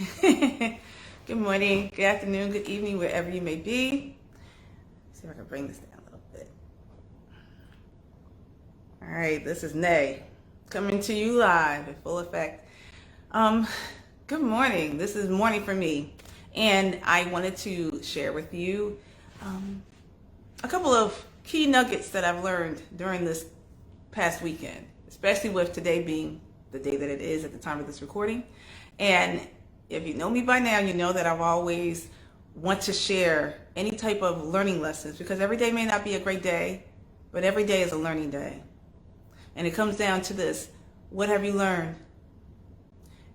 Good morning, good afternoon, good evening, wherever you may be. Let's see if I can bring this down a little bit. All right, this is Nay coming to you live in full effect. Good morning. This is morning for me, and I wanted to share with you a couple of key nuggets that I've learned during this past weekend, especially with today being the day that it is at the time of this recording. And if you know me by now, you know that I've always want to share any type of learning lessons, because every day may not be a great day, but every day is a learning day. And it comes down to this: what have you learned?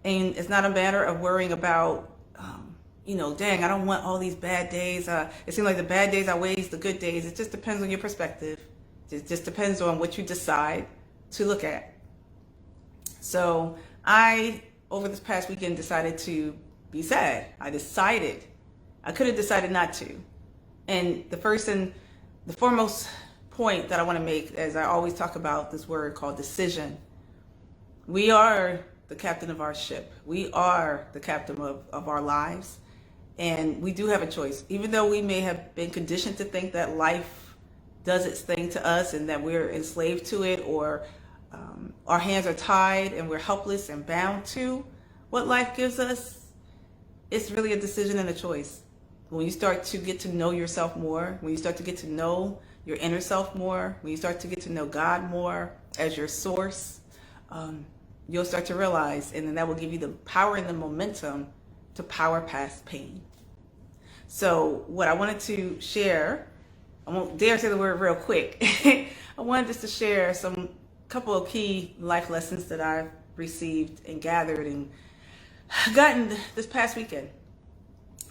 And it's not a matter of worrying about, dang, I don't want all these bad days. It seems like the bad days outweighs the good days. It just depends on your perspective. It just depends on what you decide to look at. So I, over this past weekend, decided to be sad. I could have decided not to. And the first and the foremost point that I want to make, as I always talk about this word called decision, we are the captain of our ship. We are the captain of our lives. And we do have a choice. Even though we may have been conditioned to think that life does its thing to us and that we're enslaved to it, or our hands are tied and we're helpless and bound to what life gives us, it's really a decision and a choice. When you start to get to know yourself more, when you start to get to know your inner self more, when you start to get to know God more as your source, you'll start to realize, and then that will give you the power and the momentum to power past pain. So what I wanted to share, I won't dare say the word real quick. I wanted just to share some couple of key life lessons that I've received and gathered and gotten this past weekend.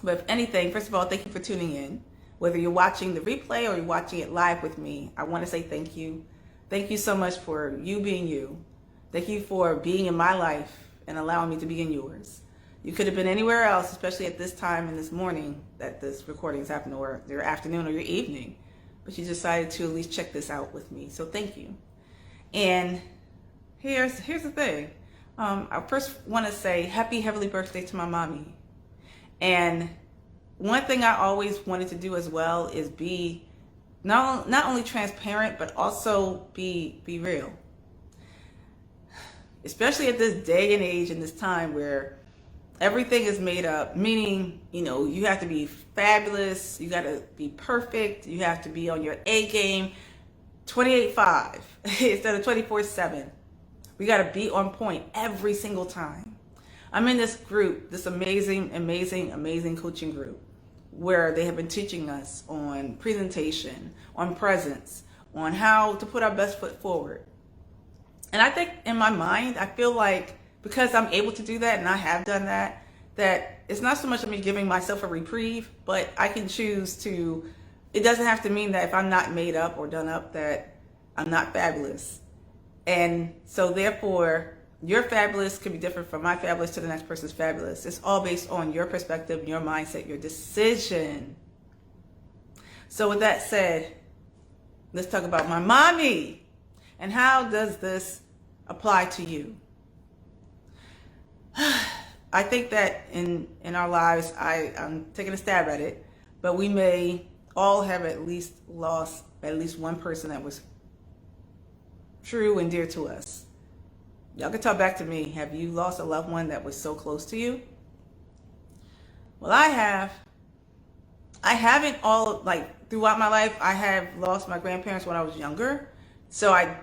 But if anything, first of all, thank you for tuning in. Whether you're watching the replay or you're watching it live with me, I want to say thank you. Thank you so much for you being you. Thank you for being in my life and allowing me to be in yours. You could have been anywhere else, especially at this time in this morning that this recording is happening, or your afternoon or your evening, but you decided to at least check this out with me. So thank you. And here's the thing. I first want to say happy heavenly birthday to my mommy. And one thing I always wanted to do as well is be not only transparent, but also be real. Especially at this day and age and this time where everything is made up, meaning, you have to be fabulous, you got to be perfect, you have to be on your A game 28/5 instead of 24/7. We got to be on point every single time. I'm in this group, this amazing coaching group, where they have been teaching us on presentation, on presence, on how to put our best foot forward. And I think in my mind, I feel like because I'm able to do that, and I have done that, that it's not so much of me giving myself a reprieve, but I can choose to, it doesn't have to mean that if I'm not made up or done up that I'm not fabulous. And so therefore, your fabulous could be different from my fabulous to the next person's fabulous. It's all based on your perspective, your mindset, your decision. So with that said, let's talk about my mommy. And how does this apply to you? I think that in our lives, I'm taking a stab at it, but we may all have at least lost at least one person that was true and dear to us. Y'all can talk back to me. Have you lost a loved one that was so close to you? Well, I have. I haven't throughout my life. I have lost my grandparents when I was younger. So I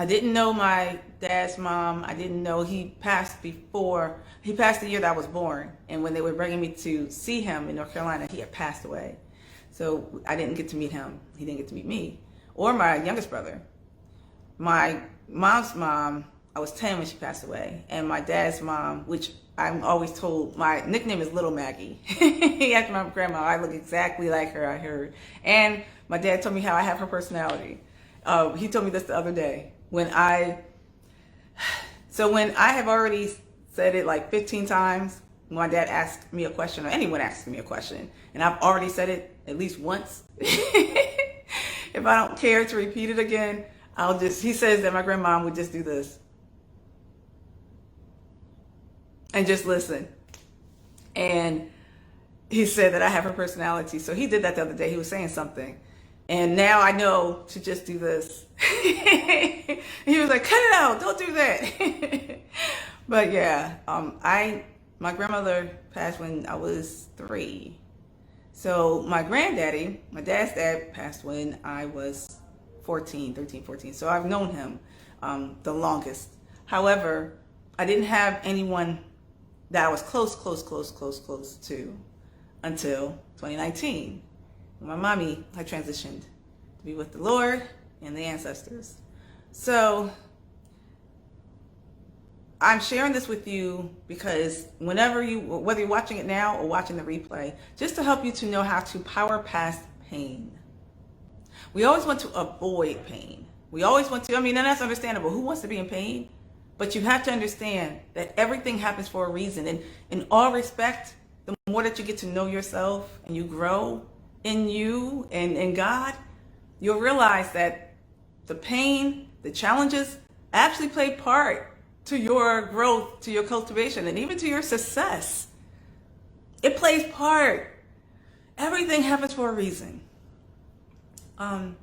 didn't know my dad's mom. I didn't know he passed the year that I was born. And when they were bringing me to see him in North Carolina, he had passed away. So I didn't get to meet him. He didn't get to meet me or my youngest brother. My mom's mom, I was 10 when she passed away. And my dad's mom, which I'm always told, my nickname is Little Maggie. After my grandma, I look exactly like her, I heard. And my dad told me how I have her personality. He told me this the other day. When I have already said it like 15 times, when my dad asked me a question, or anyone asks me a question, and I've already said it at least once, if I don't care to repeat it again, he says that my grandma would just do this and just listen. And he said that I have her personality. So he did that the other day. He was saying something. And now I know to just do this. He was like, cut it out. Don't do that. But yeah, my grandmother passed when I was 3. So my granddaddy, my dad's dad, passed when I was 13, 14. So I've known him the longest. However, I didn't have anyone that I was close to until 2019. My mommy had transitioned to be with the Lord and the ancestors. So I'm sharing this with you because whether you're watching it now or watching the replay, just to help you to know how to power past pain. We always want to avoid pain. And that's understandable. Who wants to be in pain? But you have to understand that everything happens for a reason. And in all respect, the more that you get to know yourself and you grow in you and in God, you'll realize that the pain, the challenges actually play part to your growth, to your cultivation, and even to your success. It plays part. Everything happens for a reason. I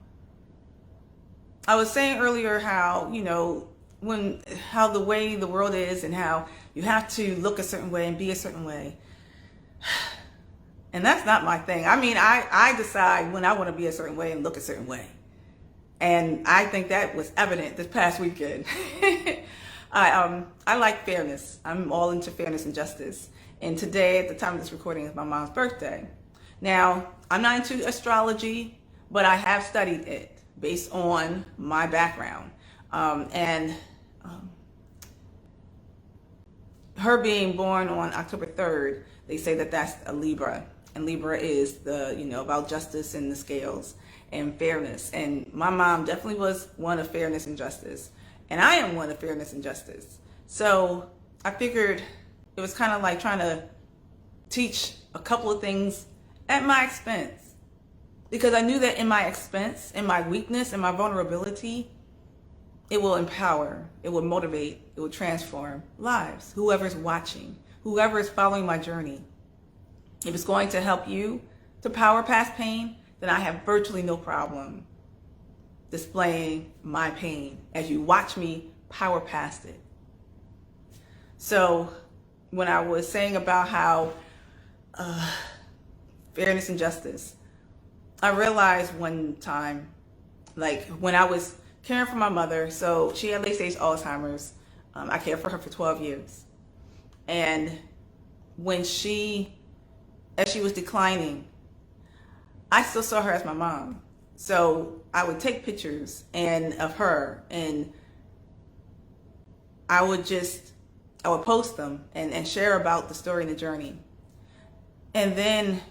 was saying earlier how, how the way the world is and how you have to look a certain way and be a certain way. And that's not my thing. I decide when I want to be a certain way and look a certain way. And I think that was evident this past weekend. I like fairness. I'm all into fairness and justice. And today, at the time of this recording, is my mom's birthday. Now, I'm not into astrology, but I have studied it based on my background. Her being born on October 3rd, they say that that's a Libra. And Libra is about justice and the scales and fairness. And my mom definitely was one of fairness and justice. And I am one of fairness and justice. So I figured it was kind of like trying to teach a couple of things at my expense. Because I knew that in my expense, in my weakness, in my vulnerability, it will empower, it will motivate, it will transform lives. Whoever's watching, whoever is following my journey. If it's going to help you to power past pain, then I have virtually no problem displaying my pain as you watch me power past it. So when I was saying about how fairness and justice, I realized one time, like when I was caring for my mother, so she had late stage Alzheimer's. I cared for her for 12 years. And when as she was declining, I still saw her as my mom. So I would take pictures of her and I would post them and share about the story and the journey. And then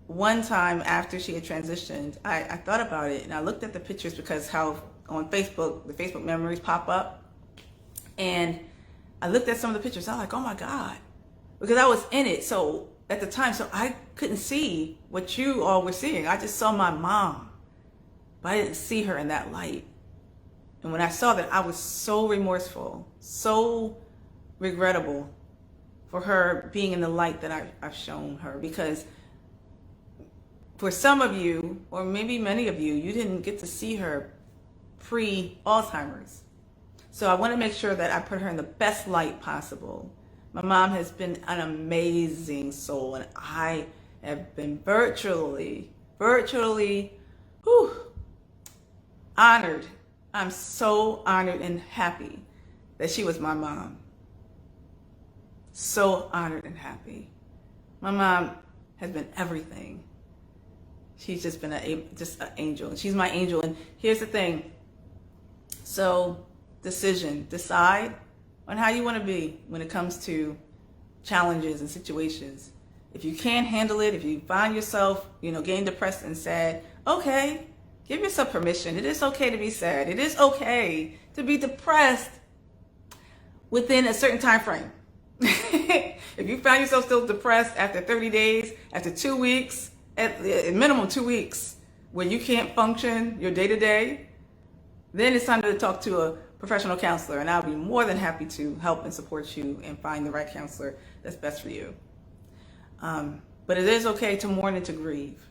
one time after she had transitioned, I thought about it and I looked at the pictures because how on Facebook, the Facebook memories pop up. And I looked at some of the pictures. I was like, oh my God, because I was in it. So at the time, so I couldn't see what you all were seeing. I just saw my mom, but I didn't see her in that light. And when I saw that, I was so remorseful, so regrettable for her being in the light that I've shown her. Because for some of you, or maybe many of you, you didn't get to see her pre-Alzheimer's. So I want to make sure that I put her in the best light possible. My mom has been an amazing soul, and I have been virtually honored. I'm so honored and happy that she was my mom. So honored and happy. My mom has been everything. She's just been just an angel, and she's my angel. And here's the thing. So decide on how you want to be when it comes to challenges and situations. If you can't handle it, if you find yourself, getting depressed and sad, okay, give yourself permission. It is okay to be sad. It is okay to be depressed within a certain time frame. If you find yourself still depressed after 30 days, after 2 weeks, at minimum 2 weeks, where you can't function your day-to-day, then it's time to talk to a professional counselor, and I'll be more than happy to help and support you and find the right counselor that's best for you. But it is okay to mourn and to grieve.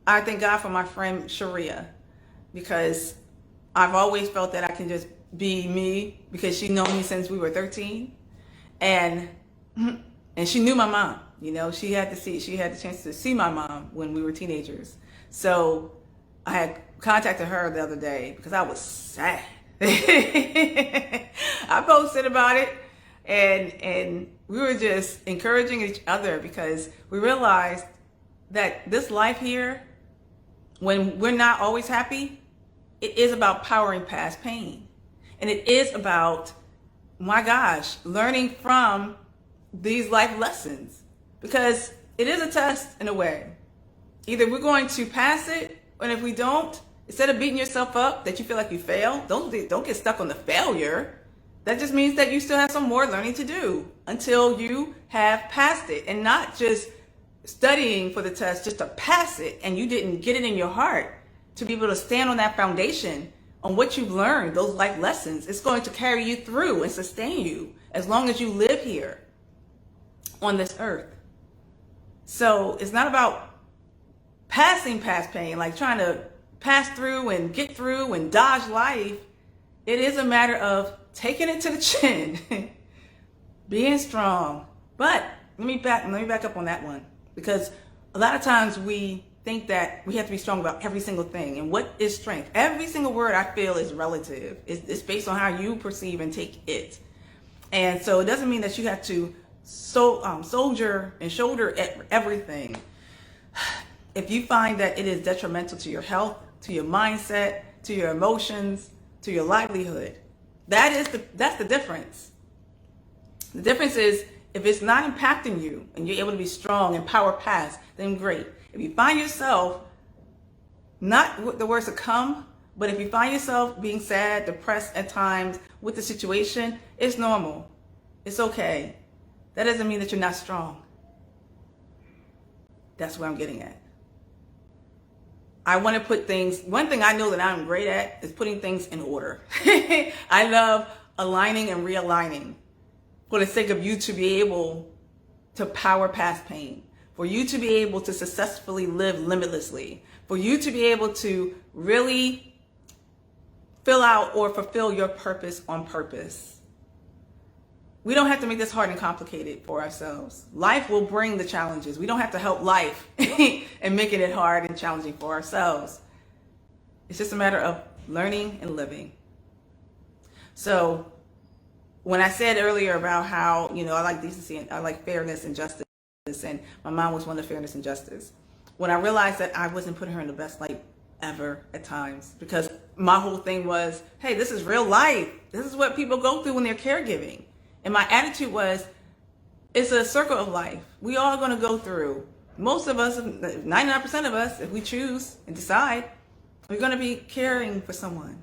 I thank God for my friend Sharia, because I've always felt that I can just be me, because she known me since we were 13, and she knew my mom. You know, she had the chance to see my mom when we were teenagers. So I had contacted her the other day because I was sad. I posted about it, and we were just encouraging each other, because we realized that this life here, when we're not always happy, it is about powering past pain. And it is about, my gosh, learning from these life lessons, because it is a test in a way. Either we're going to pass it, and if we don't, instead of beating yourself up that you feel like you failed, don't get stuck on the failure. That just means that you still have some more learning to do until you have passed it, and not just studying for the test just to pass it and you didn't get it in your heart to be able to stand on that foundation, on what you've learned, those life lessons. It's going to carry you through and sustain you as long as you live here on this earth. So it's not about passing past pain, like trying to pass through and get through and dodge life. It is a matter of taking it to the chin, being strong. But let me back up on that one, because a lot of times we think that we have to be strong about every single thing. And what is strength? Every single word, I feel, is relative. It's based on how you perceive and take it. And so it doesn't mean that you have to soldier and shoulder everything. If you find that it is detrimental to your health, to your mindset, to your emotions, to your livelihood, that's the difference. The difference is, if it's not impacting you and you're able to be strong and power past, then great. If you find yourself, not the words to come, but if you find yourself being sad, depressed at times with the situation, it's normal. It's okay. That doesn't mean that you're not strong. That's what I'm getting at. I want to put things, one thing I know that I'm great at is putting things in order. I love aligning and realigning for the sake of you to be able to power past pain, for you to be able to successfully live limitlessly, for you to be able to really fill out or fulfill your purpose on purpose. We don't have to make this hard and complicated for ourselves. Life will bring the challenges. We don't have to help life and making it hard and challenging for ourselves. It's just a matter of learning and living. So when I said earlier about how, I like decency and I like fairness and justice, and my mom was one of fairness and justice, when I realized that I wasn't putting her in the best light ever at times, because my whole thing was, hey, this is real life. This is what people go through when they're caregiving. And my attitude was, it's a circle of life. We all going to go through. Most of us, 99% of us, if we choose and decide, we're going to be caring for someone.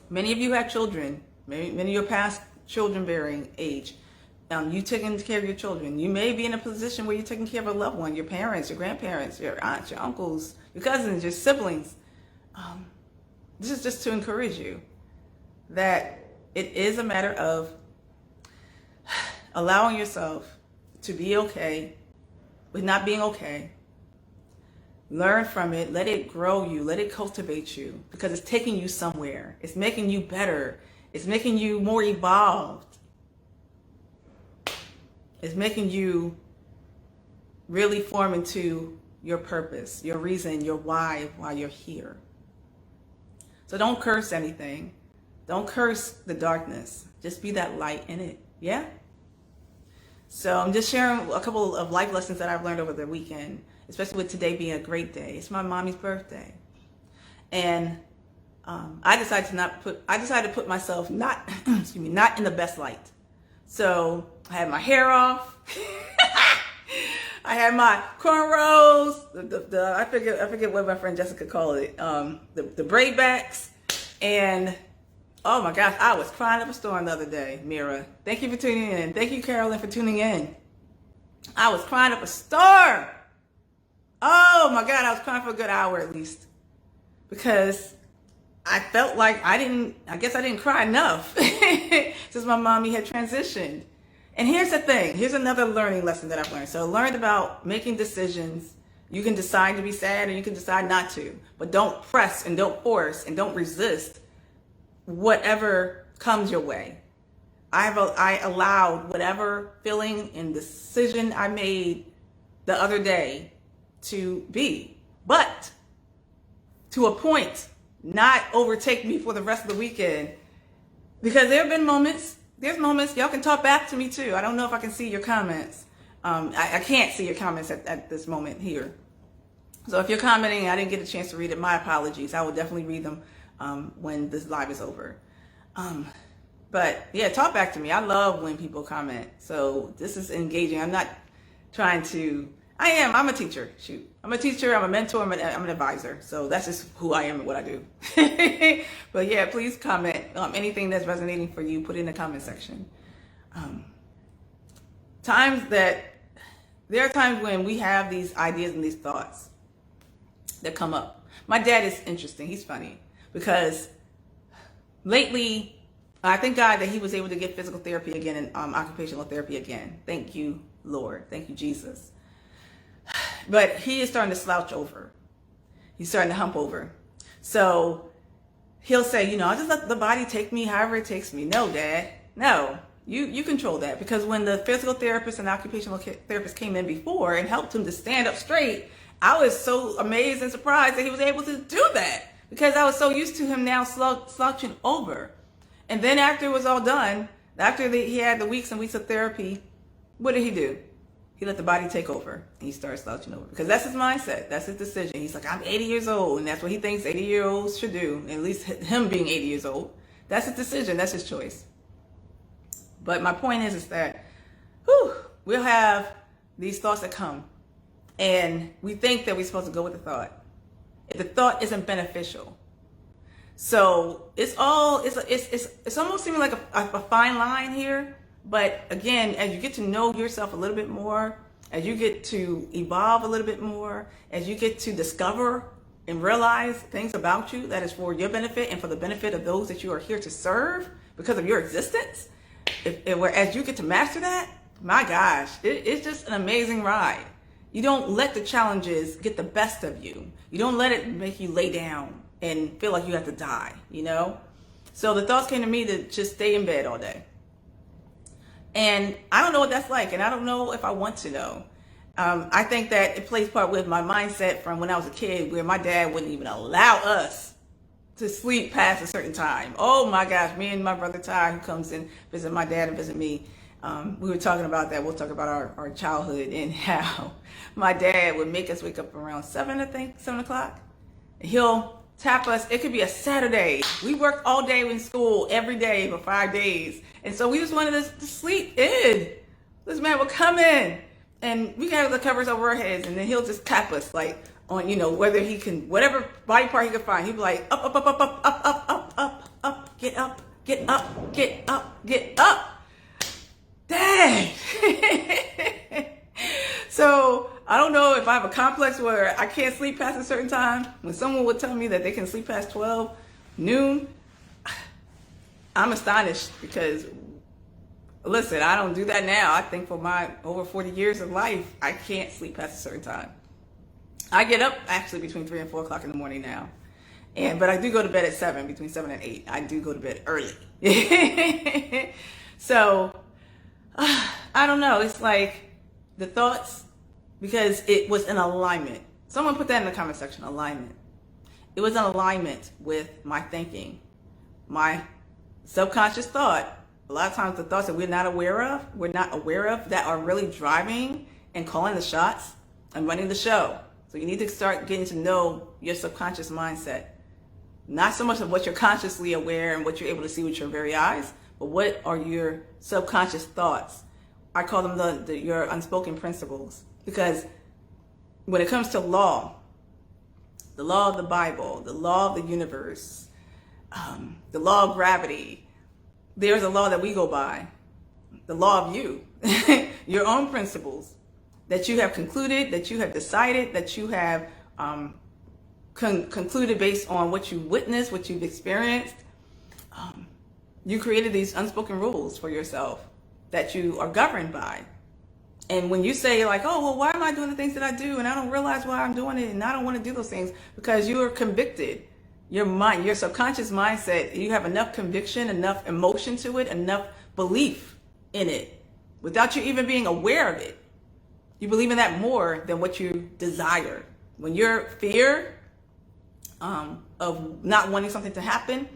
Many of you have children. Many of you are past children-bearing age. You taking care of your children. You may be in a position where you're taking care of a loved one, your parents, your grandparents, your aunts, your uncles, your cousins, your siblings. This is just to encourage you that it is a matter of allowing yourself to be okay with not being okay. Learn from it. Let it grow you. Let it cultivate you, because it's taking you somewhere. It's making you better. It's making you more evolved. It's making you really form into your purpose, your reason, your why you're here. So don't curse anything. Don't curse the darkness. Just be that light in it. Yeah? So I'm just sharing a couple of life lessons that I've learned over the weekend, especially with today being a great day. It's my mommy's birthday. And I decided to put myself not in the best light. So I had my hair off. I had my cornrows. I forget what my friend Jessica called it. The braid backs. And oh my gosh, I was crying up a storm the other day, Mira. Thank you for tuning in. Thank you, Carolyn, for tuning in. I was crying up a storm. Oh my God, I was crying for a good hour at least, because I felt like I guess I didn't cry enough since my mommy had transitioned. And here's the thing. Here's another learning lesson that I've learned. So I learned about making decisions. You can decide to be sad or you can decide not to. But don't press and don't force and don't resist whatever comes your way. I allowed whatever feeling and decision I made the other day to be. But to a point, not overtake me for the rest of the weekend. Because there have been moments, y'all can talk back to me too. I don't know if I can see your comments. I can't see your comments at this moment here. So if you're commenting and I didn't get a chance to read it, my apologies. I will definitely read them when this live is over. But yeah, talk back to me. I love when people comment. So this is engaging. I'm not trying to, I'm a teacher. Shoot. I'm a teacher, I'm a mentor, I'm an advisor. So that's just who I am and what I do. But yeah, please comment. Anything that's resonating for you, put it in the comment section. There are times when we have these ideas and these thoughts that come up. My dad is interesting. He's funny because lately, I thank God that he was able to get physical therapy again and occupational therapy again. Thank you, Lord. Thank you, Jesus. But he is starting to slouch over. He's starting to hump over. So he'll say, I'll just let the body take me however it takes me. No, Dad. No. You control that. Because when the physical therapist and occupational therapist came in before and helped him to stand up straight, I was so amazed and surprised that he was able to do that. Because I was so used to him now slouching over. And then after it was all done, after he had the weeks and weeks of therapy, what did he do? He let the body take over. And he started slouching over. Because that's his mindset. That's his decision. He's like, I'm 80 years old. And that's what he thinks 80-year-olds should do. At least him being 80 years old. That's his decision. That's his choice. But my point is that we'll have these thoughts that come. And we think that we're supposed to go with the thought. If the thought isn't beneficial. So it's almost seeming like a fine line here. But again, as you get to know yourself a little bit more, as you get to evolve a little bit more, as you get to discover and realize things about you that is for your benefit and for the benefit of those that you are here to serve because of your existence, as you get to master that, my gosh, it's just an amazing ride. You don't let the challenges get the best of you. You don't let it make you lay down and feel like you have to die, So the thoughts came to me to just stay in bed all day. And I don't know what that's like, and I don't know if I want to know. I think that it plays part with my mindset from when I was a kid, where my dad wouldn't even allow us to sleep past a certain time. Oh my gosh, me and my brother Ty, who comes and visit my dad and visit me, we were talking about that. We'll talk about our childhood and how my dad would make us wake up around 7 o'clock. He'll tap us. It could be a Saturday. We worked all day in school every day for 5 days. And so we just wanted to sleep in. This man would come in and we have the covers over our heads, and then he'll just tap us like on, whether he can, whatever body part he could find. He'd be like, up, up, up, up, up, up, up, up, up, up, get up, get up, get up, get up. Dang. So I don't know if I have a complex where I can't sleep past a certain time. When someone would tell me that they can sleep past 12 noon, I'm astonished because, listen, I don't do that now. I think for my over 40 years of life, I can't sleep past a certain time. I get up actually between 3 and 4 o'clock in the morning now. But I do go to bed at 7, between 7 and 8. I do go to bed early. So, I don't know. It's like the thoughts, because it was in alignment. Someone put that in the comment section, alignment. It was in alignment with my thinking, my subconscious thought. A lot of times the thoughts that we're not aware of that are really driving and calling the shots and running the show. So you need to start getting to know your subconscious mindset. Not so much of what you're consciously aware and what you're able to see with your very eyes, but what are your subconscious thoughts? I call them your unspoken principles. Because when it comes to law, the law of the Bible, the law of the universe, the law of gravity, there's a law that we go by. The law of you, your own principles that you have concluded, that you have decided, that you have concluded based on what you witnessed, what you've experienced. You created these unspoken rules for yourself that you are governed by. And when you say like, oh, well, why am I doing the things that I do? And I don't realize why I'm doing it. And I don't want to do those things, because you are convicted. Your mind, your subconscious mindset, you have enough conviction, enough emotion to it, enough belief in it without you even being aware of it. You believe in that more than what you desire. When your fear of not wanting something to happen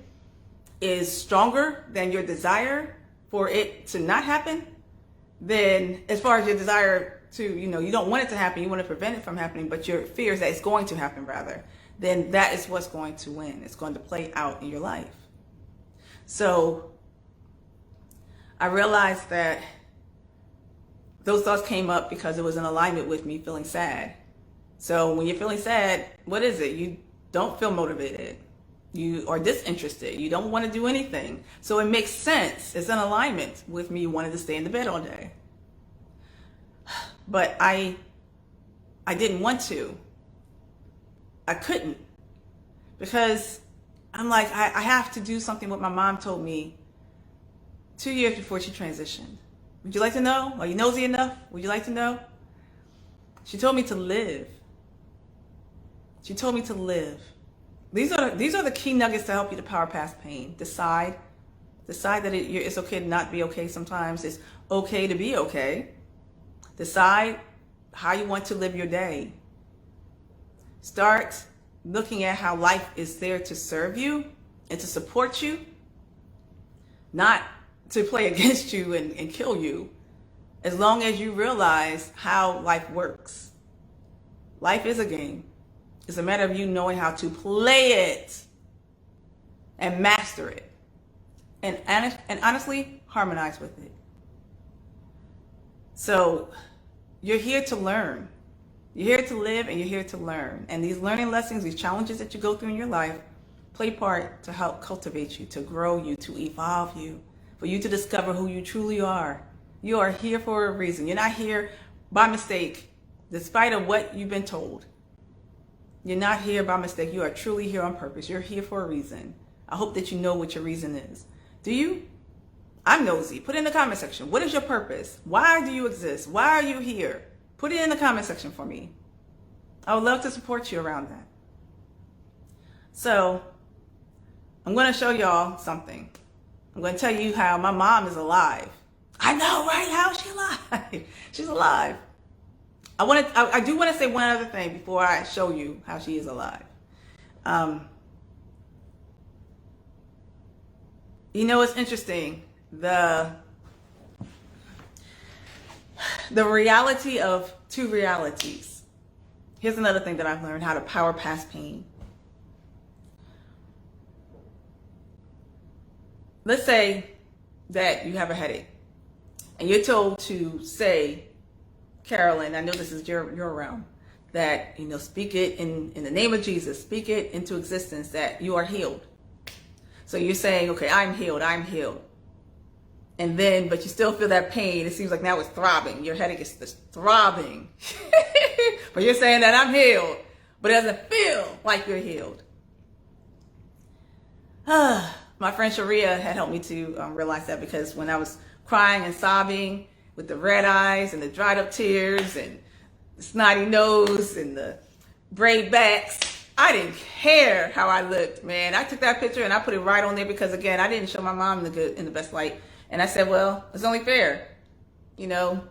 is stronger than your desire for it to not happen, then as far as your desire to, you don't want it to happen, you want to prevent it from happening, but your fear is that it's going to happen rather, then that is what's going to win. It's going to play out in your life. So I realized that those thoughts came up because it was in alignment with me feeling sad. So when you're feeling sad, what is it? You don't feel motivated. You are disinterested. You don't want to do anything. So it makes sense. It's in alignment with me wanting to stay in the bed all day. But I didn't want to. I couldn't. Because I'm like, I have to do something what my mom told me 2 years before she transitioned. Would you like to know? Are you nosy enough? Would you like to know? She told me to live. She told me to live. These are the key nuggets to help you to power past pain. Decide that it's okay to not be okay sometimes. It's okay to be okay. Decide how you want to live your day. Start looking at how life is there to serve you and to support you, not to play against you and kill you, as long as you realize how life works. Life is a game. It's a matter of you knowing how to play it and master it and honestly harmonize with it. So you're here to learn. You're here to live and you're here to learn. And these learning lessons, these challenges that you go through in your life play part to help cultivate you, to grow you, to evolve you, for you to discover who you truly are. You are here for a reason. You're not here by mistake, despite of what you've been told. You're not here by mistake. You are truly here on purpose. You're here for a reason. I hope that you know what your reason is. Do you? I'm nosy. Put it in the comment section. What is your purpose? Why do you exist? Why are you here? Put it in the comment section for me. I would love to support you around that. So I'm going to show y'all something. I'm going to tell you how my mom is alive. I know, right? How is she alive? She's alive. I do want to say one other thing before I show you how she is alive. It's interesting. The reality of two realities. Here's another thing that I've learned: how to power past pain. Let's say that you have a headache and you're told to say, Carolyn, I know this is your realm, that, speak it in the name of Jesus, speak it into existence that you are healed. So you're saying, okay, I'm healed. And then, but you still feel that pain. It seems like now it's throbbing. Your headache is just throbbing. But you're saying that I'm healed, but it doesn't feel like you're healed. My friend Sharia had helped me to realize that, because when I was crying and sobbing with the red eyes and the dried up tears and the snotty nose and the braid backs, I didn't care how I looked, man. I took that picture and I put it right on there because, again, I didn't show my mom in the best light. And I said, well, it's only fair. I don't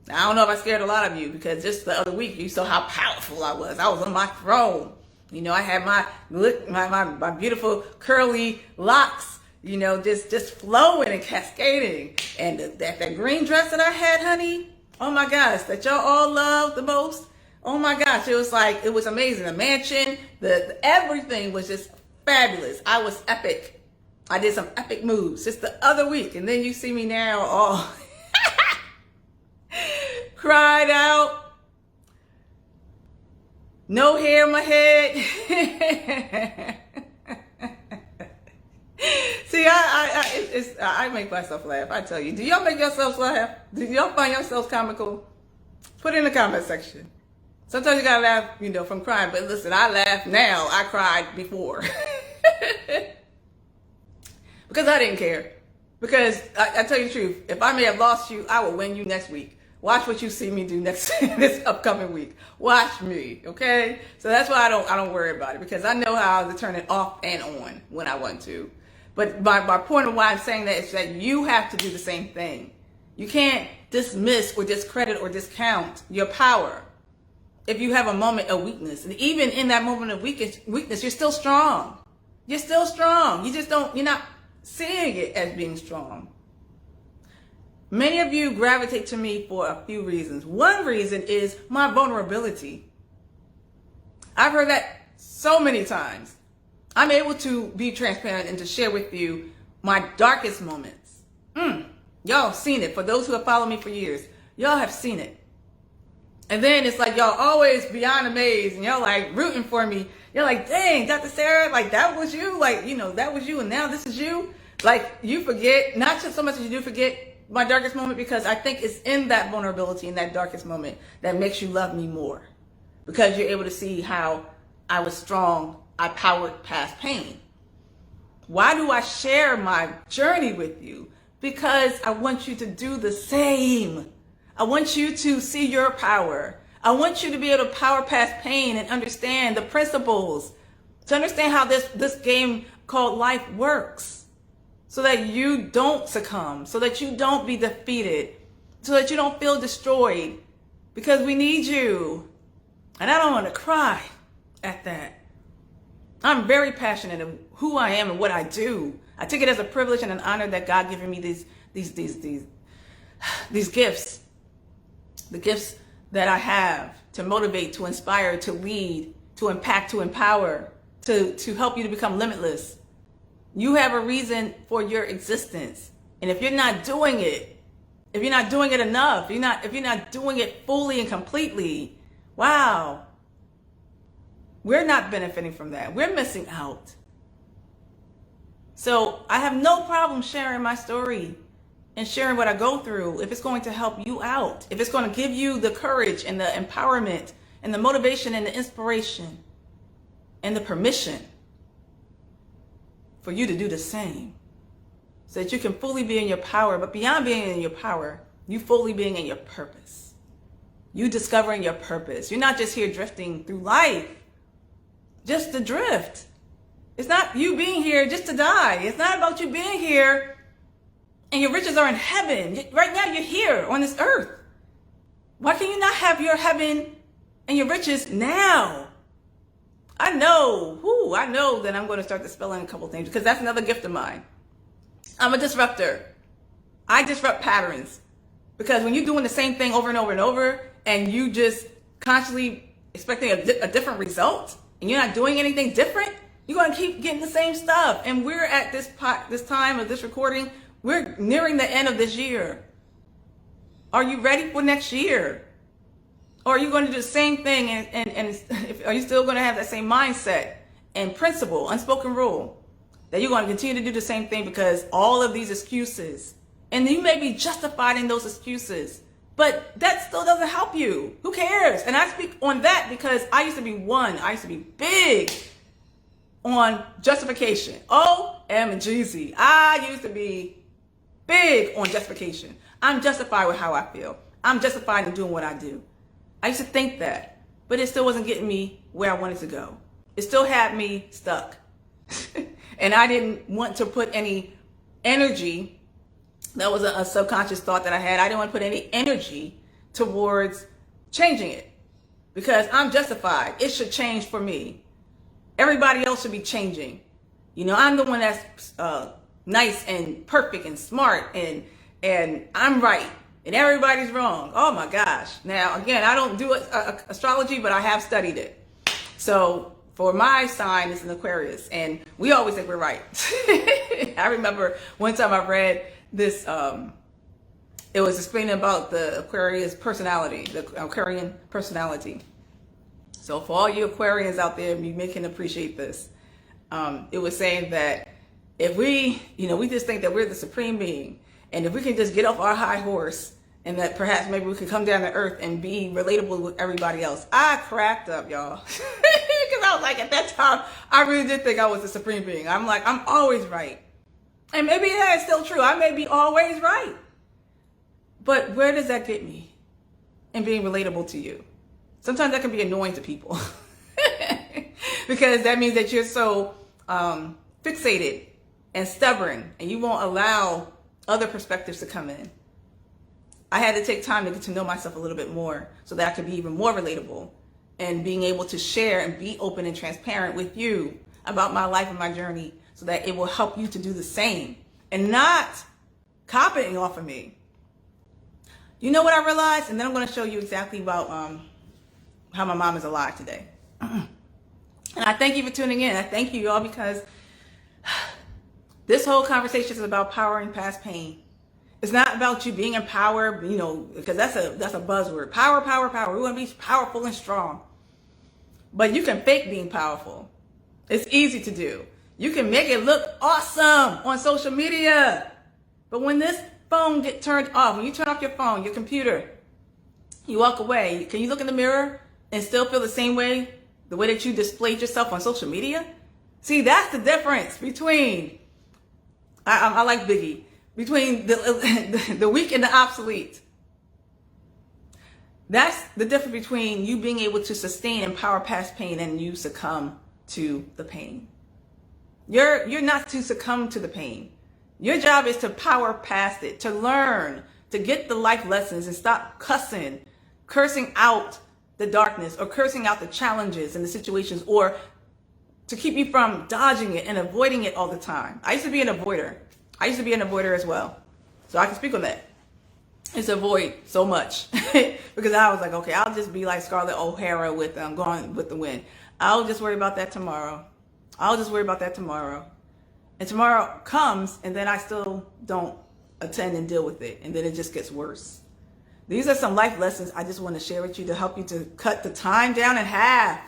know if I scared a lot of you, because just the other week you saw how powerful I was. I was on my throne. I had my beautiful curly locks, just flowing and cascading. And that green dress that I had, honey, oh my gosh, that y'all all love the most. Oh my gosh, it was amazing. The mansion, the everything was just fabulous. I was epic. I did some epic moves just the other week. And then you see me now all cried out, no hair in my head. See, I make myself laugh. I tell you, do y'all make yourselves laugh? Do y'all find yourselves comical? Put it in the comment section. Sometimes you gotta laugh, from crying. But listen, I laugh now. I cried before. Because I didn't care. Because I tell you the truth, if I may have lost you, I will win you next week. Watch what you see me do next this upcoming week. Watch me, okay? So that's why I don't worry about it, because I know how to turn it off and on when I want to. But my point of why I'm saying that is that you have to do the same thing. You can't dismiss or discredit or discount your power if you have a moment of weakness. And even in that moment of weakness, you're still strong. You're still strong. You're not seeing it as being strong. Many of you gravitate to me for a few reasons. One reason is my vulnerability. I've heard that so many times. I'm able to be transparent and to share with you my darkest moments. Y'all have seen it. For those who have followed me for years, y'all have seen it. And then it's like y'all always beyond amazed, and y'all like rooting for me. You're like, dang, Dr. Sarah, like that was you, like, that was you, and now this is you. Like, you forget, not just so much as you do forget my darkest moment, because I think it's in that vulnerability, in that darkest moment, that makes you love me more. Because you're able to see how I was strong, I powered past pain. Why do I share my journey with you? Because I want you to do the same. I want you to see your power. I want you to be able to power past pain and understand the principles, to understand how this game called life works, so that you don't succumb, so that you don't be defeated, so that you don't feel destroyed, because we need you. And I don't want to cry at that. I'm very passionate of who I am and what I do. I take it as a privilege and an honor that God given me these gifts. The gifts that I have to motivate, to inspire, to lead, to impact, to empower, to help you to become limitless. You have a reason for your existence. And if you're not doing it, if you're not doing it enough, if you're not doing it fully and completely, wow, we're not benefiting from that. We're missing out. So I have no problem sharing my story and sharing what I go through if it's going to help you out, if it's going to give you the courage and the empowerment and the motivation and the inspiration and the permission for you to do the same, so that you can fully be in your power. But beyond being in your power, you fully being in your purpose. You discovering your purpose. You're not just here drifting through life, just to drift. It's not you being here just to die. It's not about you being here and your riches are in heaven. Right now you're here on this earth. Why can you not have your heaven and your riches now? I know that I'm going to start dispelling a couple things, because that's another gift of mine. I'm a disruptor. I disrupt patterns, because when you're doing the same thing over and over and over, and you just constantly expecting a different result, and you're not doing anything different, you're going to keep getting the same stuff. And we're at this time of this recording, we're nearing the end of this year. Are you ready for next year? Or are you going to do the same thing, and are you still going to have that same mindset and principle, unspoken rule, that you're going to continue to do the same thing because all of these excuses, and you may be justified in those excuses, but that still doesn't help you. Who cares? And I speak on that because I used to be big on justification. OMGZ. I used to be big on justification. I'm justified with how I feel. I'm justified in doing what I do. I used to think that, but it still wasn't getting me where I wanted to go. It still had me stuck. And I didn't want to put any energy. That was a subconscious thought that I had. I didn't want to put any energy towards changing it, because I'm justified. It should change for me. Everybody else should be changing. I'm the one that's nice and perfect and smart, and I'm right. And everybody's wrong. Oh my gosh. Now, again, I don't do astrology, but I have studied it. So for my sign, it's an Aquarius, and we always think we're right. I remember one time I read this, it was explaining about the Aquarius personality, the Aquarian personality. So for all you Aquarians out there, you may can appreciate this. It was saying that if we just think that we're the supreme being, and if we can just get off our high horse, and that perhaps maybe we could come down to earth and be relatable with everybody else. I cracked up, y'all. Because I was like, at that time, I really did think I was the supreme being. I'm like, I'm always right. And maybe that is still true. I may be always right. But where does that get me in being relatable to you? Sometimes that can be annoying to people because that means that you're so fixated and stubborn and you won't allow other perspectives to come in. I had to take time to get to know myself a little bit more so that I could be even more relatable and being able to share and be open and transparent with you about my life and my journey so that it will help you to do the same and not copying off of me. You know what I realized? And then I'm going to show you exactly about how my mom is alive today. And I thank you for tuning in. I thank you all because this whole conversation is about powering past pain. It's not about you being empowered, you know, because that's a buzzword. Power, power, power. We want to be powerful and strong. But you can fake being powerful. It's easy to do. You can make it look awesome on social media. But when this phone gets turned off, when you turn off your phone, your computer, you walk away, can you look in the mirror and still feel the same way, the way that you displayed yourself on social media? See, that's the difference between, I like Biggie, between the weak and the obsolete. That's the difference between you being able to sustain and power past pain and you succumb to the pain. You're not to succumb to the pain. Your job is to power past it, to learn, to get the life lessons and stop cursing out the darkness or cursing out the challenges and the situations, or to keep you from dodging it and avoiding it all the time. I used to be an avoider. As well. So I can speak on that. It's avoid so much because I was like, okay, I'll just be like Scarlett O'Hara with Gone with the Wind. I'll just worry about that tomorrow. And tomorrow comes and then I still don't attend and deal with it. And then it just gets worse. These are some life lessons I just want to share with you to help you to cut the time down in half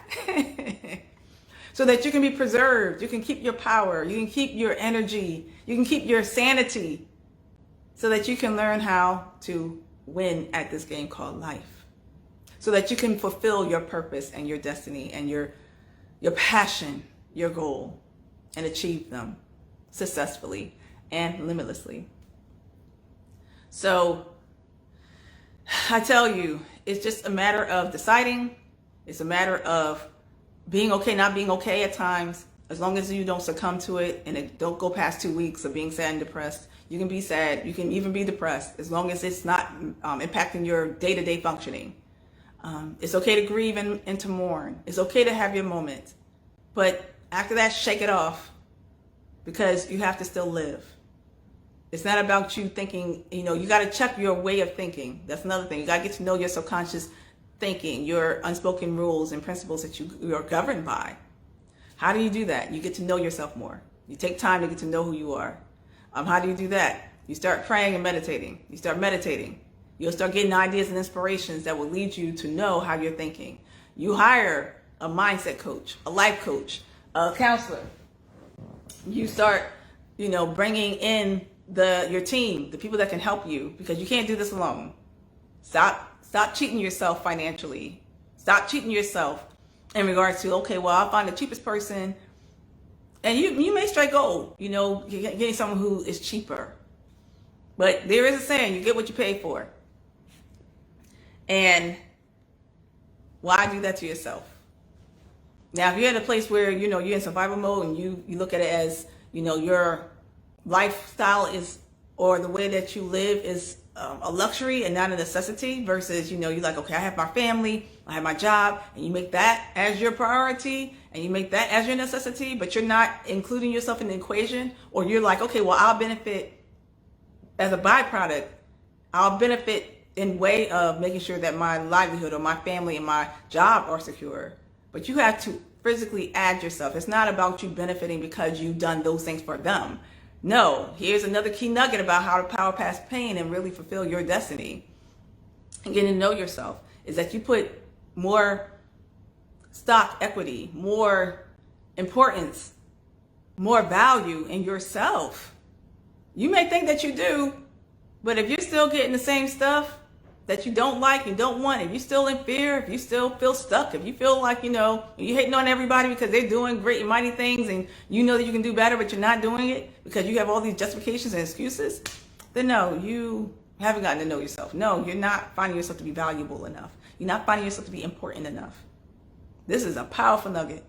so that you can be preserved. You can keep your power. You can keep your energy. You can keep your sanity so that you can learn how to win at this game called life. So that you can fulfill your purpose and your destiny and your passion, your goal, and achieve them successfully and limitlessly. So I tell you, it's just a matter of deciding. It's a matter of being okay, not being okay at times. As long as you don't succumb to it and it don't go past 2 weeks of being sad and depressed. You can be sad. You can even be depressed as long as it's not impacting your day-to-day functioning. It's okay to grieve and to mourn. It's okay to have your moments. But after that, shake it off because you have to still live. It's not about you thinking, you got to check your way of thinking. That's another thing. You got to get to know your subconscious thinking, your unspoken rules and principles that you are governed by. How do you do that? You get to know yourself more. You take time to get to know who you are. How do you do that? You start praying and meditating. You start meditating. You'll start getting ideas and inspirations that will lead you to know how you're thinking. You hire a mindset coach, a life coach, a counselor. You start, bringing in your team, the people that can help you, because you can't do this alone. Stop cheating yourself financially. Stop cheating yourself in regards to, okay, well, I'll find the cheapest person. And you may strike gold, you're getting someone who is cheaper. But there is a saying, you get what you pay for. And why do that to yourself? Now, if you're in a place where, you're in survival mode and you look at it as, your lifestyle is, or the way that you live is a luxury and not a necessity versus, you're like, okay, I have my family, I have my job, and you make that as your priority and you make that as your necessity, but you're not including yourself in the equation, or you're like, okay, well, I'll benefit as a byproduct. I'll benefit in way of making sure that my livelihood or my family and my job are secure. But you have to physically add yourself. It's not about you benefiting because you've done those things for them. No, here's another key nugget about how to power past pain and really fulfill your destiny and getting to know yourself is that you put more stock equity, more importance, more value in yourself. You may think that you do, but if you're still getting the same stuff that you don't like, you don't want, if you're still in fear, if you still feel stuck, if you feel like, you're hating on everybody because they're doing great and mighty things and you know that you can do better, but you're not doing it because you have all these justifications and excuses, then no, you haven't gotten to know yourself. No, you're not finding yourself to be valuable enough. You're not finding yourself to be important enough. This is a powerful nugget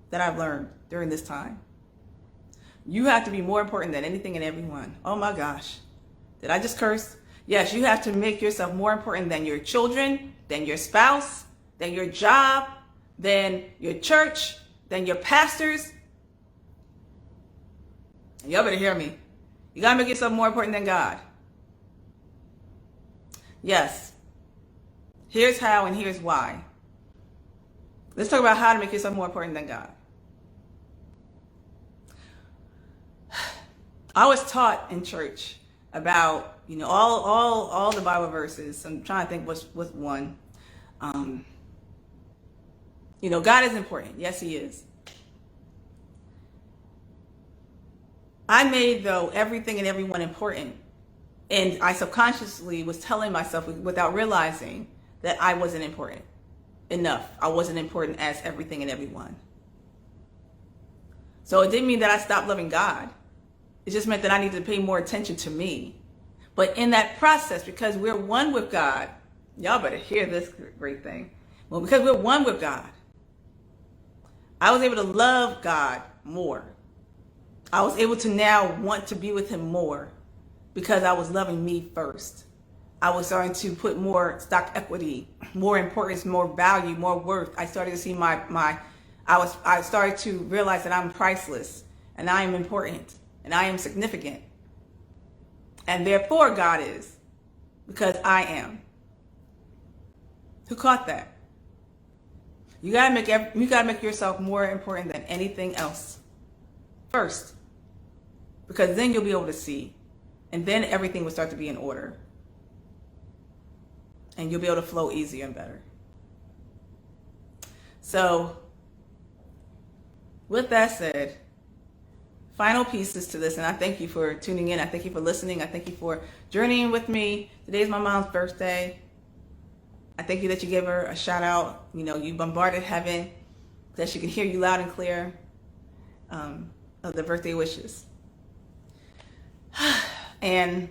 that I've learned during this time. You have to be more important than anything and everyone. Oh my gosh. Did I just curse? Yes, you have to make yourself more important than your children, than your spouse, than your job, than your church, than your pastors. And y'all better hear me. You got to make yourself more important than God. Yes. Here's how and here's why. Let's talk about how to make yourself more important than God. I was taught in church about, all the Bible verses. I'm trying to think what's one. God is important. Yes, he is. I made, though, everything and everyone important. And I subconsciously was telling myself without realizing that I wasn't important enough. I wasn't important as everything and everyone. So it didn't mean that I stopped loving God. It just meant that I needed to pay more attention to me. But in that process, because we're one with God, y'all better hear this great thing. Well, because we're one with God, I was able to love God more. I was able to now want to be with him more because I was loving me first. I was starting to put more stock equity, more importance, more value, more worth. I started to see I started to realize that I'm priceless and I am important and I am significant. And therefore God is, because I am. Who caught that? You gotta make yourself more important than anything else first, because then you'll be able to see, and then everything will start to be in order, and you'll be able to flow easier and better. So, with that said, final pieces to this, and I thank you for tuning in. I thank you for listening. I thank you for journeying with me. Today's my mom's birthday. I thank you that you gave her a shout out. You bombarded heaven that she can hear you loud and clear of the birthday wishes. And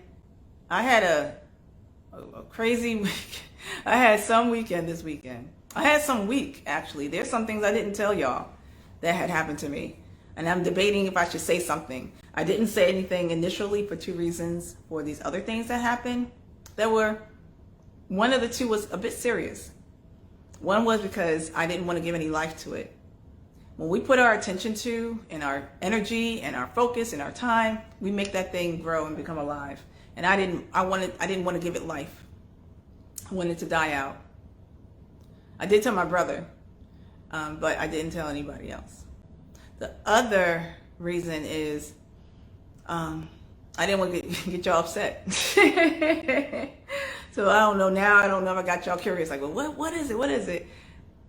I had a crazy week. I had some weekend this weekend. I had some week, actually. There's some things I didn't tell y'all that had happened to me. And I'm debating if I should say something. I didn't say anything initially for two reasons. For these other things that happened, one of the two was a bit serious. One was because I didn't want to give any life to it. When we put our attention to, and our energy, and our focus, and our time, we make that thing grow and become alive. And I didn't want to give it life. I wanted to die out. I did tell my brother, but I didn't tell anybody else. The other reason is I didn't want to get y'all upset. So I don't know now. I don't know if I got y'all curious. Like, well, what is it? What is it?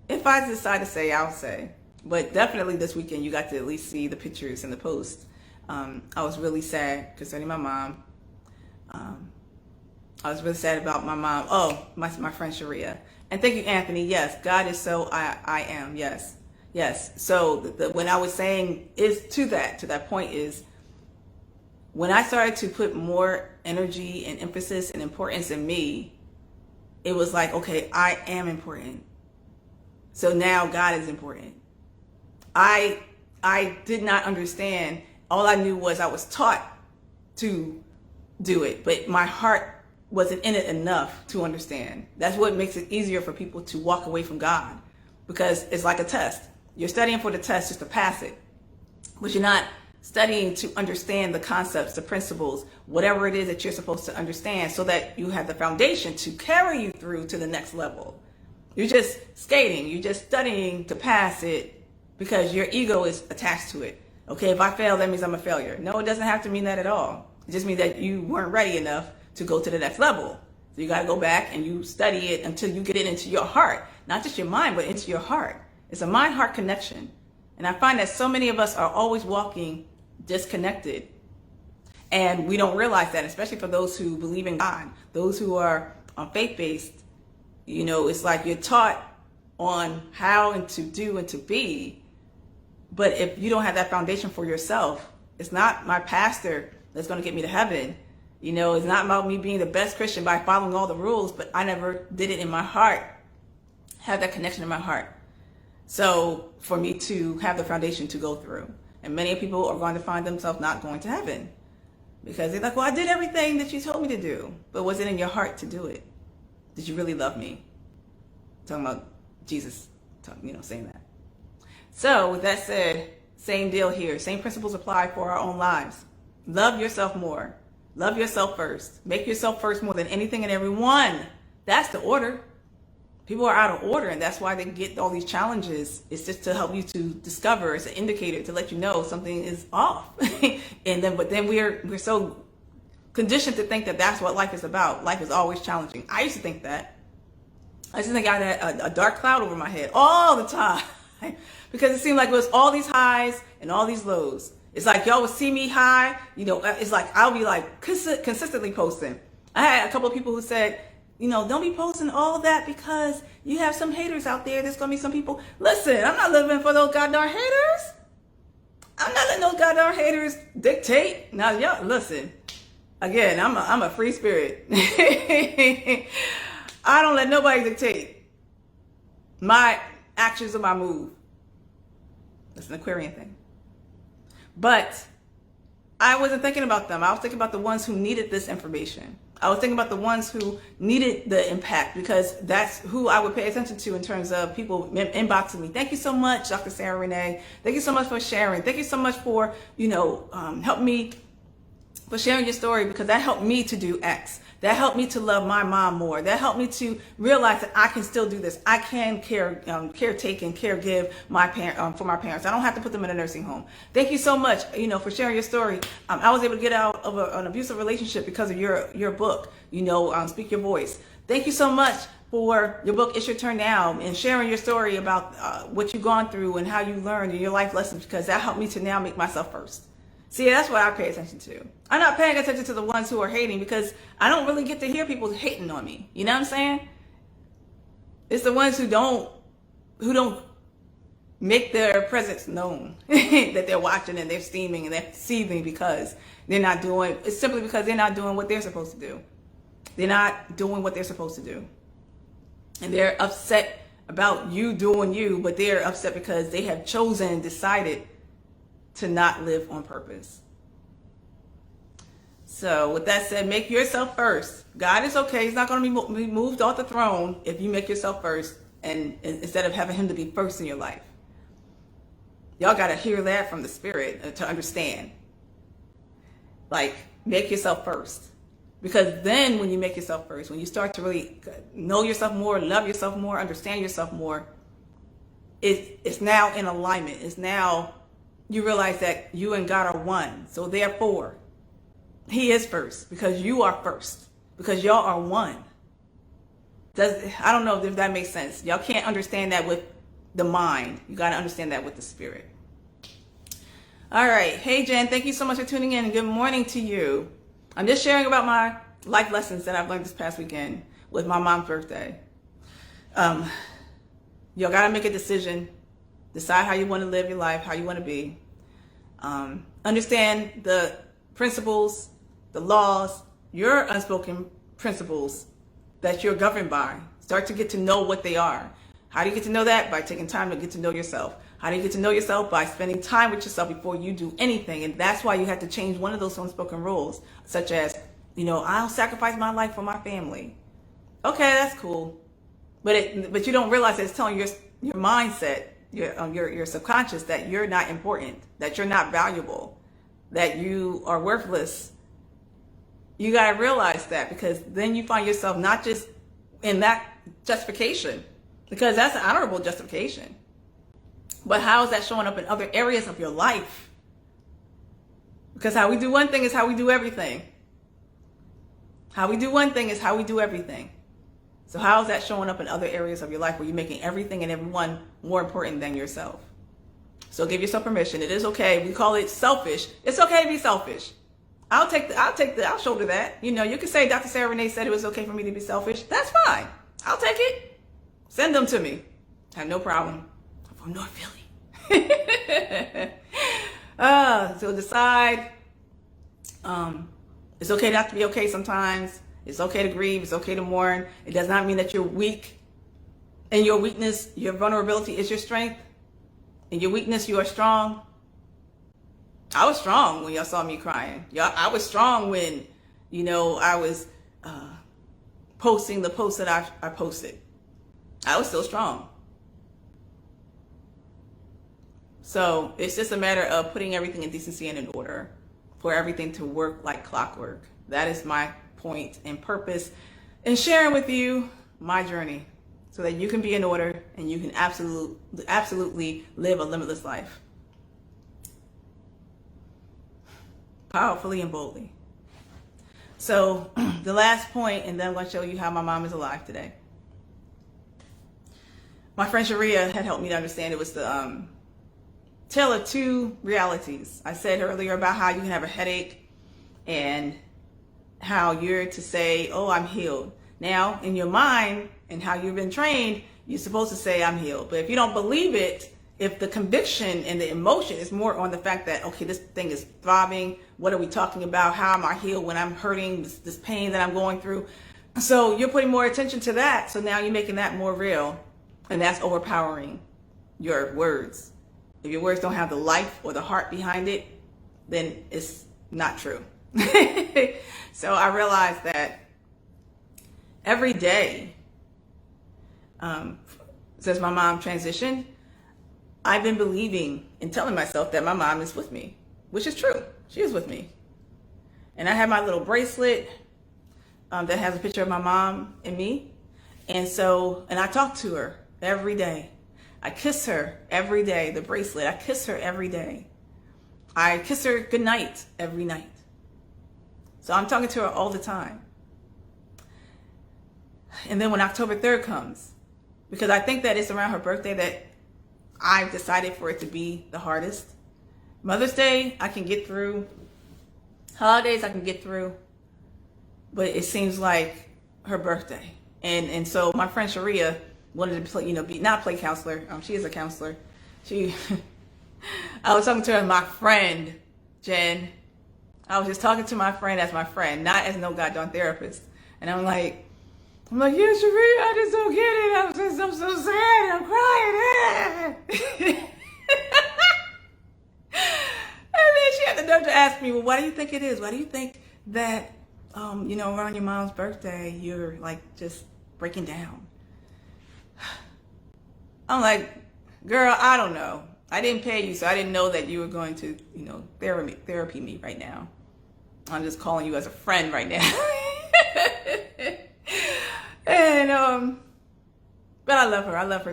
If I decide to say, I'll say. But definitely this weekend, you got to at least see the pictures and the posts. I was really sad concerning my mom. I was really sad about my mom. Oh, my friend Sharia. And thank you, Anthony. Yes, God is so I am. Yes. Yes. So when I was saying is to that point is when I started to put more energy and emphasis and importance in me, it was like, okay, I am important. So now God is important. I did not understand. All I knew was I was taught to do it, but my heart wasn't in it enough to understand. That's what makes it easier for people to walk away from God, because it's like a test. You're studying for the test just to pass it, but you're not studying to understand the concepts, the principles, whatever it is that you're supposed to understand, so that you have the foundation to carry you through to the next level. You're just skating. You're just studying to pass it because your ego is attached to it. Okay, if I fail, that means I'm a failure. No, it doesn't have to mean that at all. It just means that you weren't ready enough to go to the next level. So you got to go back and you study it until you get it into your heart, not just your mind, but into your heart. It's a mind-heart connection. And I find that so many of us are always walking disconnected. And we don't realize that, especially for those who believe in God, those who are faith-based, it's like you're taught on how and to do and to be. But if you don't have that foundation for yourself, it's not my pastor that's going to get me to heaven. It's not about me being the best Christian by following all the rules, but I never did it in my heart, have that connection in my heart. So for me to have the foundation to go through, and many people are going to find themselves not going to heaven because they're like, well, I did everything that you told me to do, but was it in your heart to do it? Did you really love me? Talking about Jesus, saying that. So with that said, same deal here. Same principles apply for our own lives. Love yourself more. Love yourself first. Make yourself first more than anything and everyone. That's the order. People are out of order, and that's why they get all these challenges. It's just to help you to discover. It's an indicator to let you know something is off. But then we're so conditioned to think that that's what life is about. Life is always challenging. I used to think that. I used to think I had a dark cloud over my head all the time because it seemed like it was all these highs and all these lows. It's like y'all would see me high, it's like I'll be like consistently posting. I had a couple of people who said, don't be posting all that because you have some haters out there. There's going to be some people. Listen, I'm not living for those goddamn haters. I'm not letting those goddamn haters dictate. Now, y'all, listen, again, I'm a free spirit. I don't let nobody dictate my actions or my move. That's an Aquarian thing. But I wasn't thinking about them. I was thinking about the ones who needed this information. I was thinking about the ones who needed the impact because that's who I would pay attention to in terms of people inboxing me. Thank you so much, Dr. Sarah Renee. Thank you so much for sharing. Thank you so much for, helping me, for sharing your story because that helped me to do X. That helped me to love my mom more. That helped me to realize that I can still do this. I can caretake and caregive for my parents. I don't have to put them in a nursing home. Thank you so much, for sharing your story. I was able to get out of an abusive relationship because of your book, Speak Your Voice. Thank you so much for your book, It's Your Turn Now, and sharing your story about what you've gone through and how you learned and your life lessons because that helped me to now make myself first. See, that's what I pay attention to. I'm not paying attention to the ones who are hating because I don't really get to hear people hating on me. You know what I'm saying? It's the ones who don't make their presence known that they're watching and they're steaming and they're seething because it's simply because they're not doing what they're supposed to do. They're not doing what they're supposed to do. And they're upset about you doing you, but they're upset because they have chosen and decided to not live on purpose. So with that said, make yourself first. God is okay. He's not going to be moved off the throne if you make yourself first and instead of having him to be first in your life. Y'all got to hear that from the Spirit to understand. Like, make yourself first. Because then when you make yourself first, when you start to really know yourself more, love yourself more, understand yourself more, it's now in alignment. It's now you realize that you and God are one. So therefore, he is first because you are first. Because y'all are one. I don't know if that makes sense. Y'all can't understand that with the mind. You got to understand that with the Spirit. All right. Hey, Jen, thank you so much for tuning in. Good morning to you. I'm just sharing about my life lessons that I've learned this past weekend with my mom's birthday. Y'all got to make a decision. Decide how you want to live your life, how you want to be. Understand the principles, the laws, your unspoken principles that you're governed by. Start to get to know what they are. How do you get to know that? By taking time to get to know yourself. How do you get to know yourself? By spending time with yourself before you do anything. And that's why you have to change one of those unspoken rules, such as, I'll sacrifice my life for my family. Okay, that's cool. But you don't realize that it's telling your mindset, your subconscious that you're not important, that you're not valuable, that you are worthless. You got to realize that because then you find yourself not just in that justification, because that's an honorable justification. But how is that showing up in other areas of your life? Because how we do one thing is how we do everything. How we do one thing is how we do everything. So how is that showing up in other areas of your life where you're making everything and everyone more important than yourself? So give yourself permission. It is okay. We call it selfish. It's okay to be selfish. I'll shoulder that. You know, you can say Dr. Sarah Renee said it was okay for me to be selfish. That's fine. I'll take it. Send them to me. Have no problem. I'm from North Philly. So decide. It's okay not to be okay sometimes. It's okay to grieve. It's okay to mourn. It does not mean that you're weak. And your weakness, your vulnerability is your strength. In your weakness, you are strong. I was strong when y'all saw me crying. I was strong when, you know, I was posting the posts that I posted. I was still strong. So it's just a matter of putting everything in decency and in order for everything to work like clockwork. That is my point and purpose in sharing with you my journey so that you can be in order and you can absolutely live a limitless life. Powerfully and boldly. So the last point, and then I'm going to show you how my mom is alive today. My friend Sharia had helped me to understand it was the tale of two realities. I said earlier about how you can have a headache and how you're to say, oh, I'm healed. Now, in your mind and how you've been trained, you're supposed to say I'm healed. But if you don't believe it, if the conviction and the emotion is more on the fact that, okay, this thing is throbbing, what are we talking about? How am I healed when I'm hurting, this pain that I'm going through? So you're putting more attention to that. So now you're making that more real. And that's overpowering your words. If your words don't have the life or the heart behind it, then it's not true. So I realized that every day, since my mom transitioned, I've been believing and telling myself that my mom is with me, which is true. She is with me. And I have my little bracelet that has a picture of my mom and me. And I talk to her every day. I kiss her every day, the bracelet. I kiss her every day. I kiss her goodnight every night. So I'm talking to her all the time. And then when October 3rd comes, because I think that it's around her birthday that I've decided for it to be the hardest. Mother's Day, I can get through. Holidays, I can get through. But it seems like her birthday. And so my friend Sharia wanted to play, not play counselor. She is a counselor. I was talking to her, my friend, Jen. I was just talking to my friend as my friend, not as no goddamn therapist. And I'm like, yeah, Sharia, I just don't get it. I'm so sad. I'm crying. And then she had the nerve to ask me, well, why do you think it is? Why do you think that, around your mom's birthday, you're like just breaking down? I'm like, girl, I don't know. I didn't pay you, so I didn't know that you were going to, therapy me right now. I'm just calling you as a friend right now. And but I love her. I love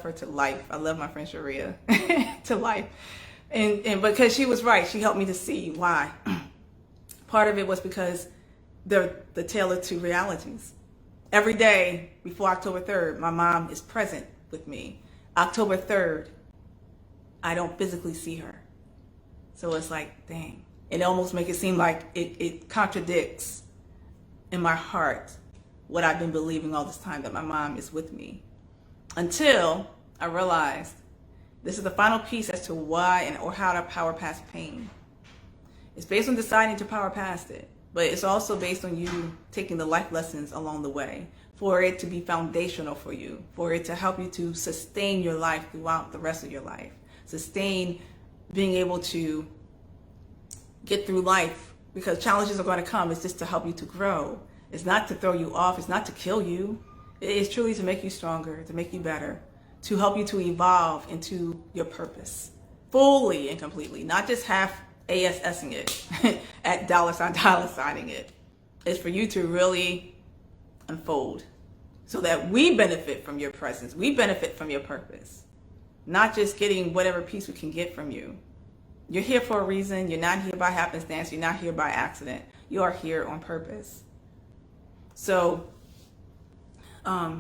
her to life. I love my friend Sharia to life. And because she was right, she helped me to see why. Part of it was because the tale of two realities. Every day before October 3rd, my mom is present with me. October 3rd, I don't physically see her. So it's like, dang. It almost makes it seem like it contradicts in my heart what I've been believing all this time, that my mom is with me. Until I realized this is the final piece as to why or how to power past pain. It's based on deciding to power past it, but it's also based on you taking the life lessons along the way for it to be foundational for you, for it to help you to sustain your life throughout the rest of your life. Sustain being able to get through life, because challenges are going to come. It's just to help you to grow. It's not to throw you off. It's not to kill you. It is truly to make you stronger, to make you better, to help you to evolve into your purpose fully and completely, not just half ASSing it at dollar signing it. It's for you to really unfold so that we benefit from your presence. We benefit from your purpose, not just getting whatever piece we can get from you. You're here for a reason. You're not here by happenstance. You're not here by accident. You are here on purpose. So I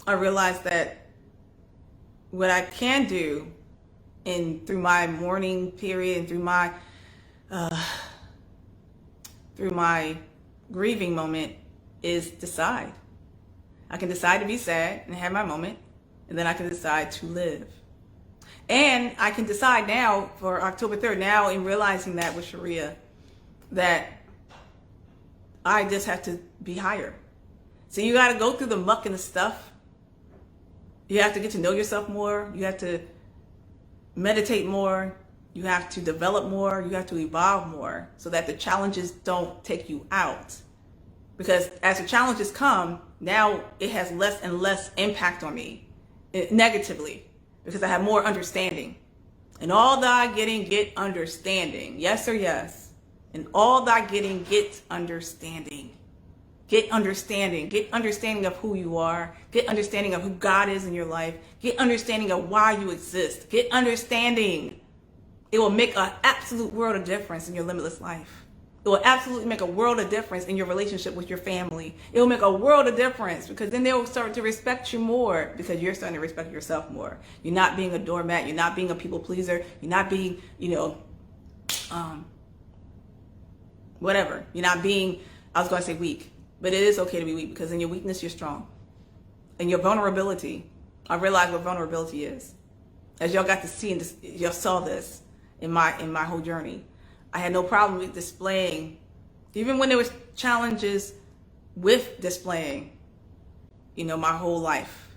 realized that what I can do through my mourning period and through my through my grieving moment is decide. I can decide to be sad and have my moment, and then I can decide to live. And I can decide now for October 3rd, now in realizing that with Sharia, that I just have to be higher. So you got to go through the muck and the stuff. You have to get to know yourself more. You have to meditate more. You have to develop more. You have to evolve more so that the challenges don't take you out. Because as the challenges come, now it has less and less impact on me negatively because I have more understanding. And all thy getting, get understanding. Yes or yes. And all thy getting, get understanding. Get understanding. Get understanding of who you are. Get understanding of who God is in your life. Get understanding of why you exist. Get understanding. It will make an absolute world of difference in your limitless life. It will absolutely make a world of difference in your relationship with your family. It will make a world of difference because then they'll start to respect you more because you're starting to respect yourself more. You're not being a doormat. You're not being a people pleaser. You're not being, whatever. You're not being, I was going to say weak. But it is okay to be weak because in your weakness, you're strong. And your vulnerability, I realized what vulnerability is. As y'all got to see, and y'all saw this in my whole journey. I had no problem with displaying, even when there was challenges with displaying, my whole life.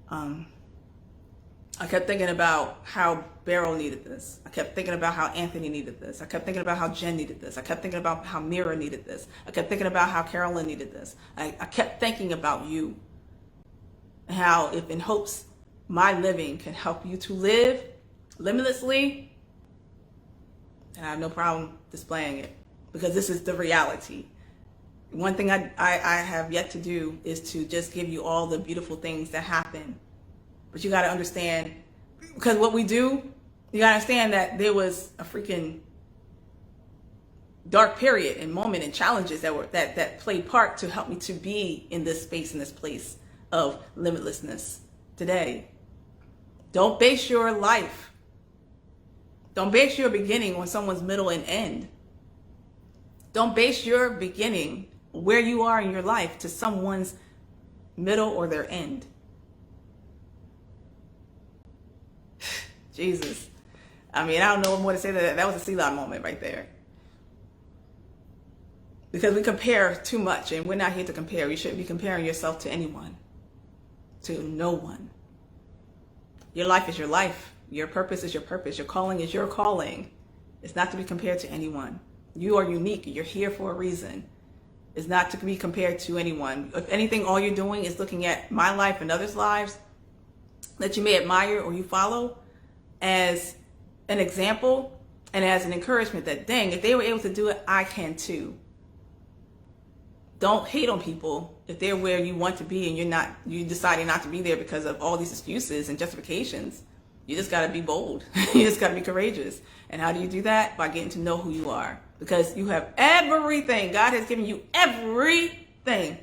I kept thinking about how Beryl needed this. I kept thinking about how Anthony needed this. I kept thinking about how Jen needed this. I kept thinking about how Mira needed this. I kept thinking about how Carolyn needed this. I kept thinking about you and how if in hopes my living can help you to live limitlessly, then I have no problem displaying it because this is the reality. One thing I have yet to do is to just give you all the beautiful things that happen. But you got to understand, because what we do, you got to understand that there was a freaking dark period and moment and challenges that played part to help me to be in this space, in this place of limitlessness today. Don't base your life, don't base your beginning on someone's middle and end. Don't base your beginning, where you are in your life, to someone's middle or their end. Jesus. I don't know what more to say. That was a Selah moment right there. Because we compare too much, and we're not here to compare. You shouldn't be comparing yourself to anyone, to no one. Your life is your life. Your purpose is your purpose. Your calling is your calling. It's not to be compared to anyone. You are unique. You're here for a reason. It's not to be compared to anyone. If anything, all you're doing is looking at my life and others' lives that you may admire or you follow as an example and as an encouragement that, dang, if they were able to do it, I can too. Don't hate on people if they're where you want to be and you're deciding not to be there because of all these excuses and justifications. You just got to be bold. You just got to be courageous. And how do you do that? By getting to know who you are. Because you have everything. God has given you everything.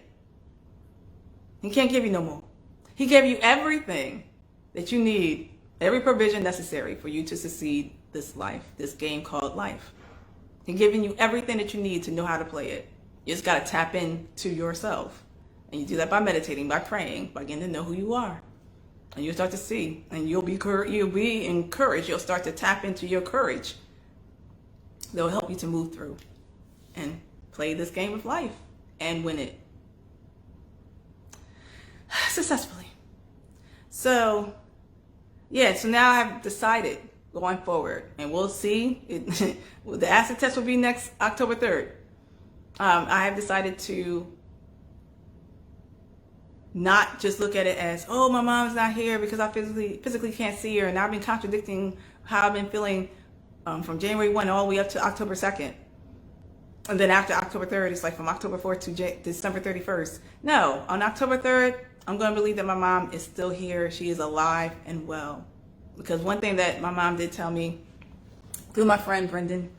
He can't give you no more. He gave you everything that you need. Every provision necessary for you to succeed this life, this game called life. He's giving you everything that you need to know how to play it. You just got to tap into yourself. And you do that by meditating, by praying, by getting to know who you are. And you'll start to see, and you'll be encouraged. You'll start to tap into your courage. That will help you to move through and play this game of life and win it successfully. So now I have decided going forward, and we'll see. The acid test will be next October 3rd. I have decided to not just look at it as, oh, my mom's not here because I physically can't see her, and I've been contradicting how I've been feeling from January 1 all the way up to October 2nd. And then after October 3rd, it's like from October 4th to December 31st. No, on October 3rd, I'm going to believe that my mom is still here. She is alive and well. Because one thing that my mom did tell me through my friend Brendan,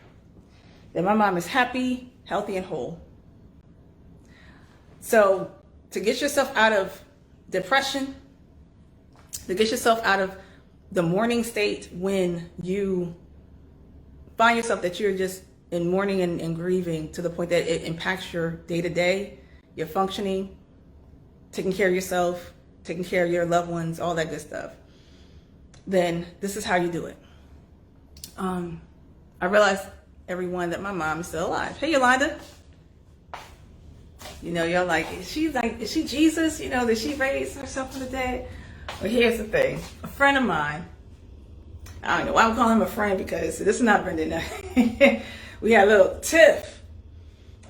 that my mom is happy, healthy, and whole. So to get yourself out of depression, to get yourself out of the mourning state when you find yourself that you're just in mourning and grieving to the point that it impacts your day-to-day, your functioning, taking care of yourself, taking care of your loved ones, all that good stuff, then this is how you do it. I realized, everyone, that my mom is still alive. Hey, Yolanda. You know, you're like, is she Jesus? You know, did she raise herself from the dead? Well, here's the thing. A friend of mine, I don't know why I'm calling him a friend, because this is not Brendan. We had a little tiff.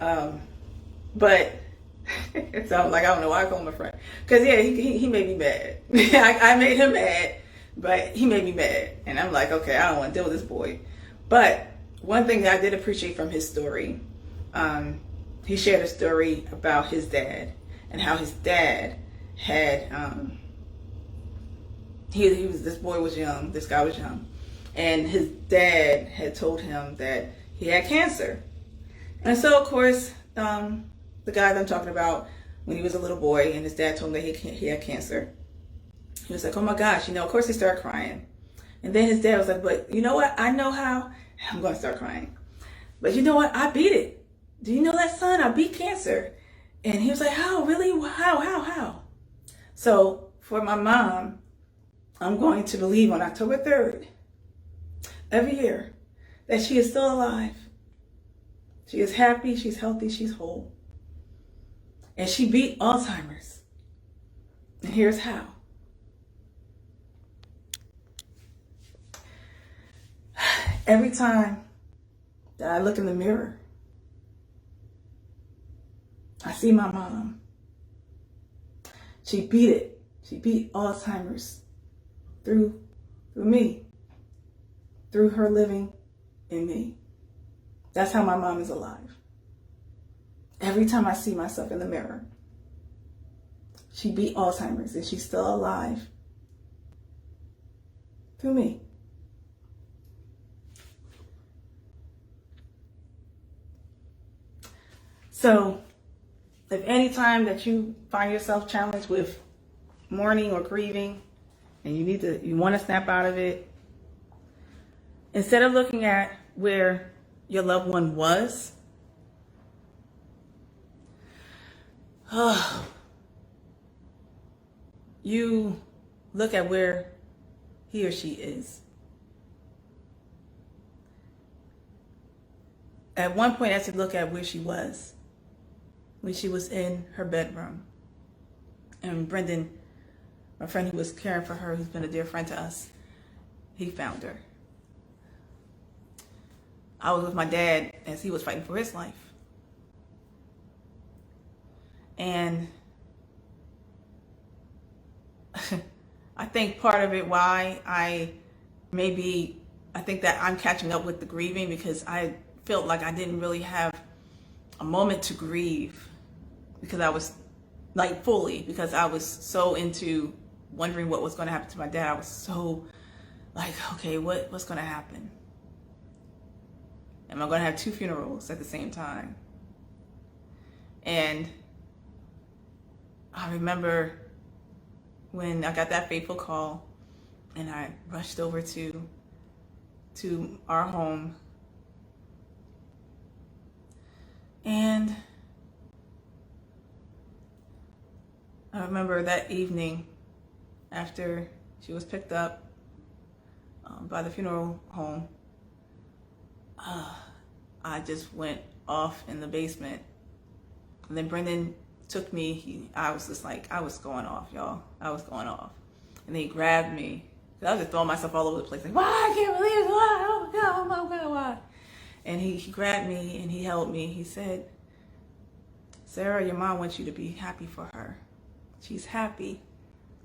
But so I'm like, I don't know why I call him a friend. Because, yeah, he made me mad. I made him mad, but he made me mad. And I'm like, okay, I don't want to deal with this boy. But one thing that I did appreciate from his story, he shared a story about his dad and how his dad had, this boy was young, this guy was young, and his dad had told him that he had cancer. And so, of course, the guy that I'm talking about, when he was a little boy and his dad told him that he had cancer, he was like, oh my gosh, of course he started crying. And then his dad was like, but you know what? I know how. I'm going to start crying. But you know what? I beat it. Do you know that, son? I beat cancer. And he was like, how? Really? How? So for my mom, I'm going to believe on October 3rd, every year, that she is still alive. She is happy, she's healthy, she's whole. And she beat Alzheimer's. And here's how. Every time that I look in the mirror, I see my mom. She beat it. She beat Alzheimer's through me, through her living in me. That's how my mom is alive. Every time I see myself in the mirror, she beat Alzheimer's and she's still alive through me. So, if any time that you find yourself challenged with mourning or grieving, and you want to snap out of it, instead of looking at where your loved one was, you look at where he or she is. At one point, I had to look at where she was when she was in her bedroom. And Brendan, my friend who was caring for her, who's been a dear friend to us, he found her. I was with my dad as he was fighting for his life. And I think part of it why I think that I'm catching up with the grieving, because I felt like I didn't really have a moment to grieve, because I was because I was so into wondering what was going to happen to my dad. I was so like, okay, what's going to happen? Am I going to have two funerals at the same time? And I remember when I got that fateful call and I rushed over to our home, and I remember that evening after she was picked up by the funeral home, I just went off in the basement. And then Brendan took me. I was just like, I was going off, y'all. I was going off. And then he grabbed me. I was just throwing myself all over the place. Like, why? I can't believe it. Why? Oh my God, oh my God, why? And he grabbed me and he held me. He said, Sarah, your mom wants you to be happy for her. She's happy.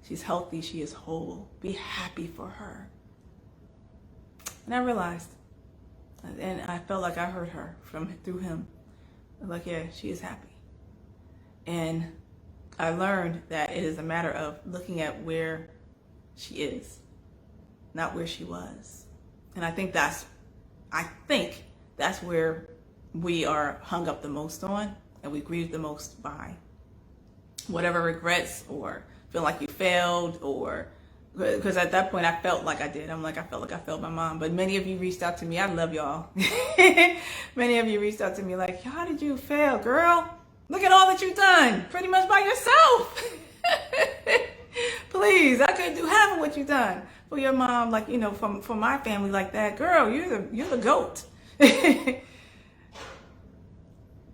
She's healthy. She is whole. Be happy for her. And I realized, and I felt like I heard her through him. Like, yeah, she is happy. And I learned that it is a matter of looking at where she is, not where she was. And I think that's where we are hung up the most on, and we grieve the most by. Whatever regrets or feel like you failed or Because at that point I felt like I did. I felt like I failed my mom. But many of you reached out to me. I love y'all. Many of you reached out to me like, how did you fail, girl? Look at all that you've done, pretty much by yourself. Please, I couldn't do half of what you've done for your mom. Like, for my family like that, girl, you're the GOAT.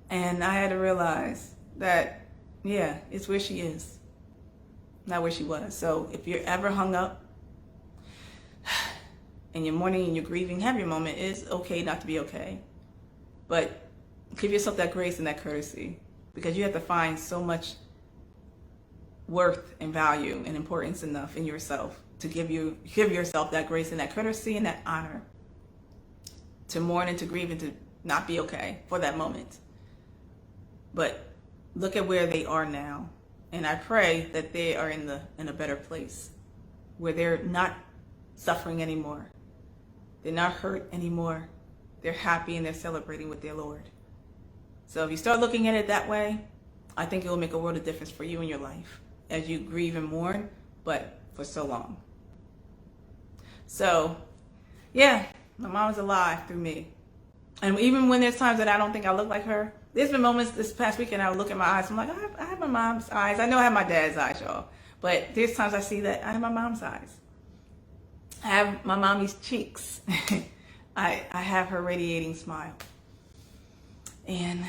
And I had to realize that, yeah, it's where she is, not where she was. So if you're ever hung up and you're mourning and you're grieving, have your moment. It's okay not to be okay. But give yourself that grace and that courtesy, because you have to find so much worth and value and importance enough in yourself to give yourself that grace and that courtesy and that honor to mourn and to grieve and to not be okay for that moment. But look at where they are now. And I pray that they are in a better place where they're not suffering anymore. They're not hurt anymore. They're happy and they're celebrating with their Lord. So if you start looking at it that way, I think it will make a world of difference for you in your life as you grieve and mourn, but for so long. So, yeah, my mom is alive through me. And even when there's times that I don't think I look like her, there's been moments this past weekend I would look at my eyes. I'm like, I have my mom's eyes. I know I have my dad's eyes, y'all. But there's times I see that I have my mom's eyes. I have my mommy's cheeks. I have her radiating smile. And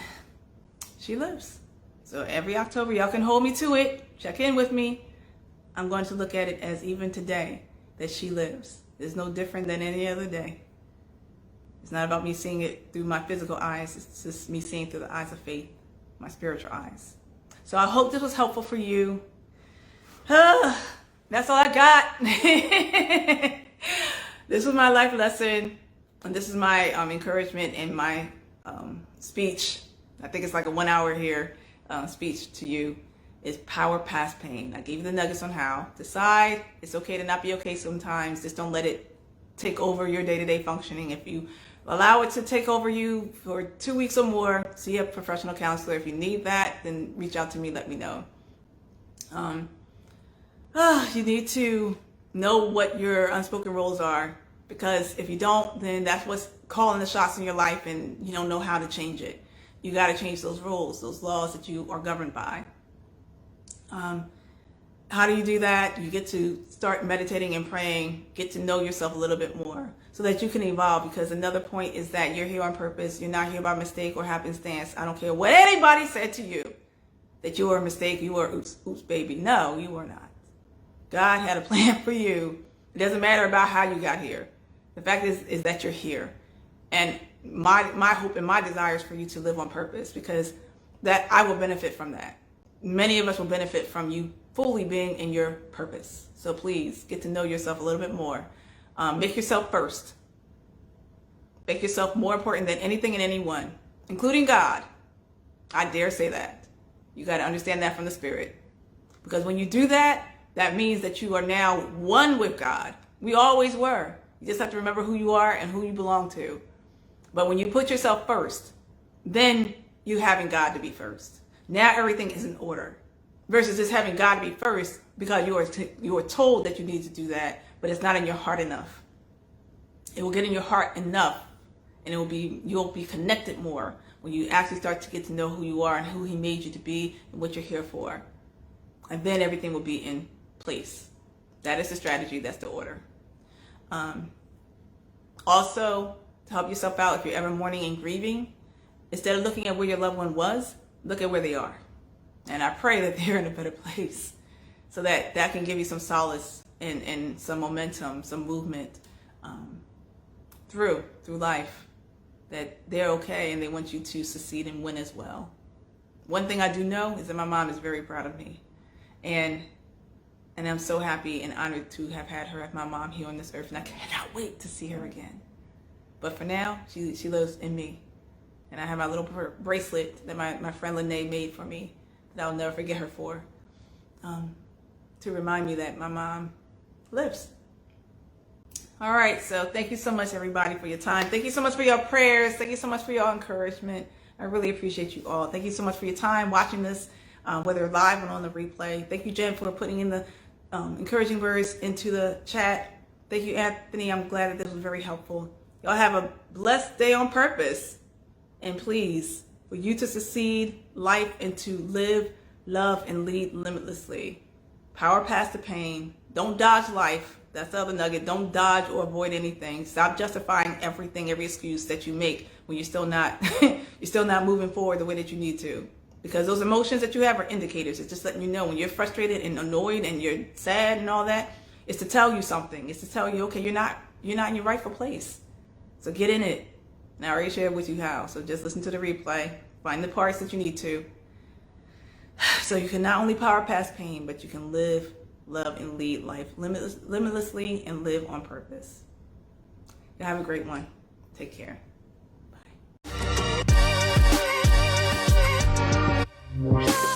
she lives. So every October, y'all can hold me to it. Check in with me. I'm going to look at it as even today that she lives. It's no different than any other day. It's not about me seeing it through my physical eyes. It's just me seeing through the eyes of faith, my spiritual eyes. So I hope this was helpful for you. That's all I got. This was my life lesson. And this is my encouragement and my speech. I think it's like a 1 hour here speech to you. Is power past pain. I gave you the nuggets on how. Decide it's okay to not be okay sometimes. Just don't let it take over your day-to-day functioning. If you allow it to take over you for 2 weeks or more, see a professional counselor. If you need that, then reach out to me, let me know. You need to know what your unspoken rules are, because if you don't, then that's what's calling the shots in your life and you don't know how to change it. You got to change those rules, those laws that you are governed by. How do you do that? You get to start meditating and praying, get to know yourself a little bit more so that you can evolve, because another point is that you're here on purpose. You're not here by mistake or happenstance. I don't care what anybody said to you, that you were a mistake, you were oops baby. No, you were not. God had a plan for you. It doesn't matter about how you got here. The fact is that you're here. And my hope and my desire is for you to live on purpose, because that I will benefit from that. Many of us will benefit from you fully being in your purpose. So please get to know yourself a little bit more. Make yourself first. Make yourself more important than anything and anyone, including God. I dare say that. You got to understand that from the Spirit. Because when you do that, that means that you are now one with God. We always were. You just have to remember who you are and who you belong to. But when you put yourself first, then you having God to be first. Now everything is in order. Versus just having God to be first because you are told that you need to do that, but it's not in your heart enough. It will get in your heart enough, and you'll be connected more when you actually start to get to know who you are and who He made you to be and what you're here for. And then everything will be in place. That is the strategy. That's the order. Also, to help yourself out, if you're ever mourning and grieving, instead of looking at where your loved one was, look at where they are. And I pray that they're in a better place so that can give you some solace and some momentum, some movement through life, that they're okay and they want you to succeed and win as well. One thing I do know is that my mom is very proud of me. And I'm so happy and honored to have had her as my mom here on this earth. And I cannot wait to see her again. But for now, she lives in me. And I have my little bracelet that my friend Langley made for me that I'll never forget her for, to remind me that my mom lives. All right, so thank you so much, everybody, for your time. Thank you so much for your prayers. Thank you so much for your encouragement. I really appreciate you all. Thank you so much for your time watching this, whether live or on the replay. Thank you, Jen, for putting in the encouraging words into the chat. Thank you, Anthony. I'm glad that this was very helpful. Y'all have a blessed day on purpose. And please, for you to succeed life and to live, love, and lead limitlessly. Power past the pain. Don't dodge life. That's the other nugget. Don't dodge or avoid anything. Stop justifying everything, every excuse that you make when you're still not moving forward the way that you need to. Because those emotions that you have are indicators. It's just letting you know when you're frustrated and annoyed and you're sad and all that. It's to tell you something. It's to tell you, okay, you're not in your rightful place. So get in it. And I already shared with you how. So just listen to the replay. Find the parts that you need to. So you can not only power past pain, but you can live, love, and lead life limitlessly and live on purpose. You have a great one. Take care. Bye.